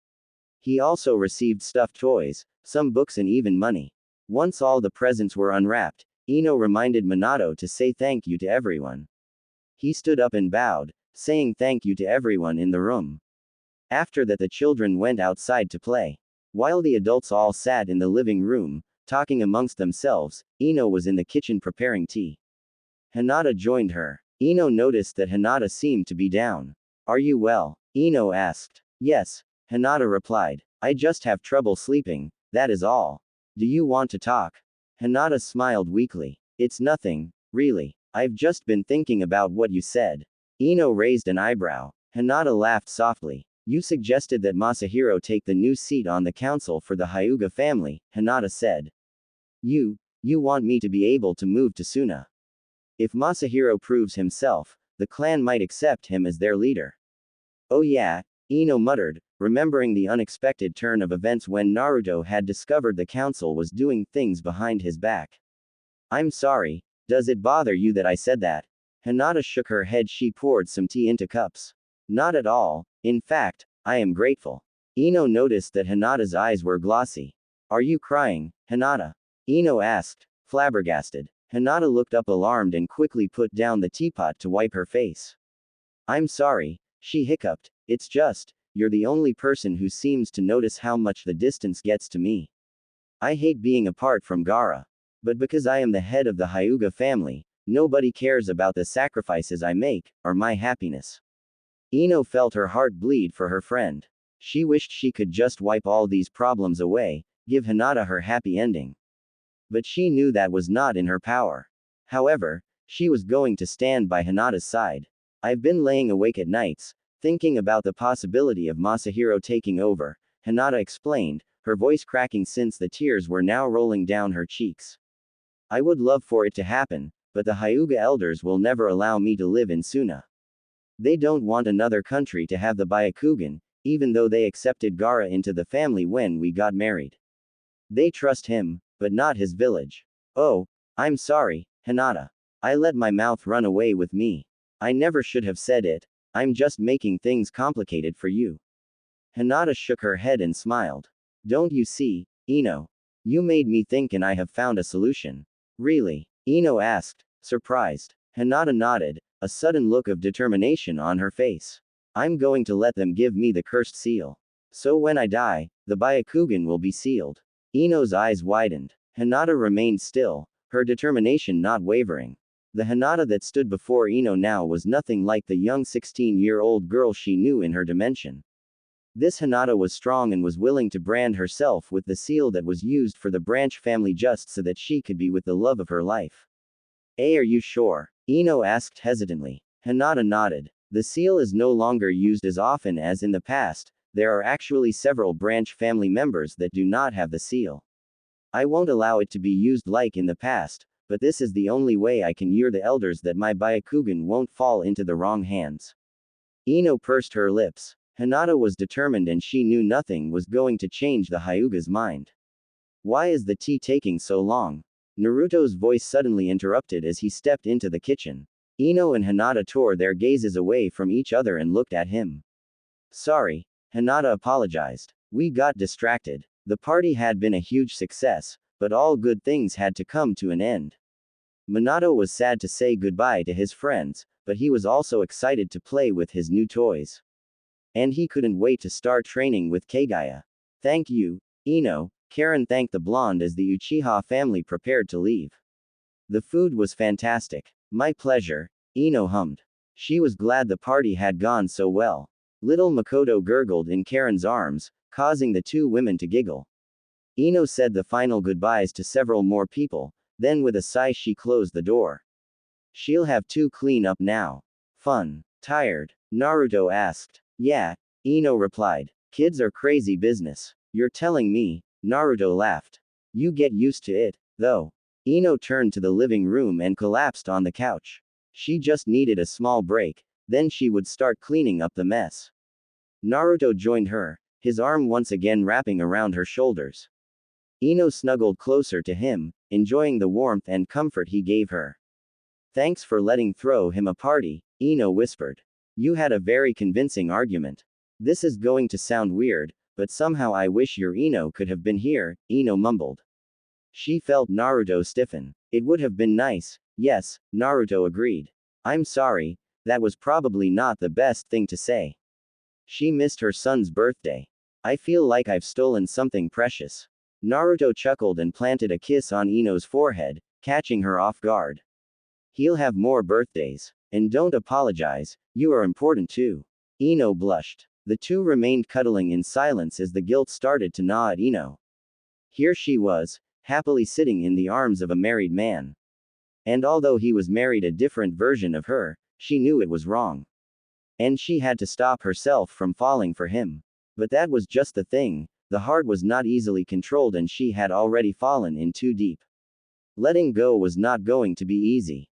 He also received stuffed toys, some books, and even money. Once all the presents were unwrapped, Ino reminded Minato to say thank you to everyone. He stood up and bowed, saying thank you to everyone in the room. After that, the children went outside to play. While the adults all sat in the living room, talking amongst themselves, Ino was in the kitchen preparing tea. Hinata joined her. Ino noticed that Hinata seemed to be down. Are you well? Ino asked. Yes, Hinata replied. I just have trouble sleeping, that is all. Do you want to talk? Hinata smiled weakly. It's nothing, really. I've just been thinking about what you said. Ino raised an eyebrow. Hinata laughed softly. You suggested that Masahiro take the new seat on the council for the Hyuga family, Hinata said. You want me to be able to move to Suna. If Masahiro proves himself, the clan might accept him as their leader. Oh yeah, Ino muttered, remembering the unexpected turn of events when Naruto had discovered the council was doing things behind his back. I'm sorry, does it bother you that I said that? Hinata shook her head. She poured some tea into cups. Not at all, in fact, I am grateful. Ino noticed that Hinata's eyes were glossy. Are you crying, Hinata? Ino asked, flabbergasted. Hinata looked up alarmed and quickly put down the teapot to wipe her face. I'm sorry, she hiccuped. It's just, you're the only person who seems to notice how much the distance gets to me. I hate being apart from Gaara. But because I am the head of the Hyuga family, nobody cares about the sacrifices I make, or my happiness. Ino felt her heart bleed for her friend. She wished she could just wipe all these problems away, give Hinata her happy ending. But she knew that was not in her power. However, she was going to stand by Hinata's side. I've been laying awake at nights, thinking about the possibility of Masahiro taking over, Hinata explained, her voice cracking since the tears were now rolling down her cheeks. I would love for it to happen, but the Hyuga elders will never allow me to live in Suna. They don't want another country to have the Byakugan, even though they accepted Gaara into the family when we got married. They trust him, but not his village. Oh, I'm sorry, Hinata. I let my mouth run away with me. I never should have said it. I'm just making things complicated for you. Hinata shook her head and smiled. Don't you see, Ino? You made me think and I have found a solution. Really? Ino asked, surprised. Hinata nodded, a sudden look of determination on her face. I'm going to let them give me the cursed seal. So when I die, the Byakugan will be sealed. Ino's eyes widened. Hinata remained still, her determination not wavering. The Hinata that stood before Ino now was nothing like the young 16-year-old girl she knew in her dimension. This Hinata was strong and was willing to brand herself with the seal that was used for the Branch family just so that she could be with the love of her life. Are you sure? Ino asked hesitantly. Hinata nodded. The seal is no longer used as often as in the past. There are actually several Branch family members that do not have the seal. I won't allow it to be used like in the past, but this is the only way I can assure the elders that my Byakugan won't fall into the wrong hands. Ino pursed her lips. Hinata was determined and she knew nothing was going to change the Hyuga's mind. Why is the tea taking so long? Naruto's voice suddenly interrupted as he stepped into the kitchen. Ino and Hinata tore their gazes away from each other and looked at him. Sorry, Hinata apologized. We got distracted. The party had been a huge success, but all good things had to come to an end. Minato was sad to say goodbye to his friends, but he was also excited to play with his new toys. And he couldn't wait to start training with Kagaya. Thank you, Ino, Karen thanked the blonde as the Uchiha family prepared to leave. The food was fantastic. My pleasure, Ino hummed. She was glad the party had gone so well. Little Makoto gurgled in Karen's arms, causing the two women to giggle. Ino said the final goodbyes to several more people, then with a sigh she closed the door. She'll have to clean up now. Fun. Tired? Naruto asked. Yeah, Ino replied. Kids are crazy business. You're telling me? Naruto laughed. You get used to it, though. Ino turned to the living room and collapsed on the couch. She just needed a small break, then she would start cleaning up the mess. Naruto joined her, his arm once again wrapping around her shoulders. Ino snuggled closer to him, enjoying the warmth and comfort he gave her. Thanks for letting throw him a party, Ino whispered. You had a very convincing argument. This is going to sound weird, but somehow I wish your Ino could have been here, Ino mumbled. She felt Naruto stiffen. It would have been nice. Yes, Naruto agreed. I'm sorry, that was probably not the best thing to say. She missed her son's birthday. I feel like I've stolen something precious. Naruto chuckled and planted a kiss on Ino's forehead, catching her off guard. He'll have more birthdays. And don't apologize, you are important too. Ino blushed. The two remained cuddling in silence as the guilt started to gnaw at Ino. Here she was, happily sitting in the arms of a married man. And although he was married a different version of her, she knew it was wrong. And she had to stop herself from falling for him. But that was just the thing, the heart was not easily controlled and she had already fallen in too deep. Letting go was not going to be easy.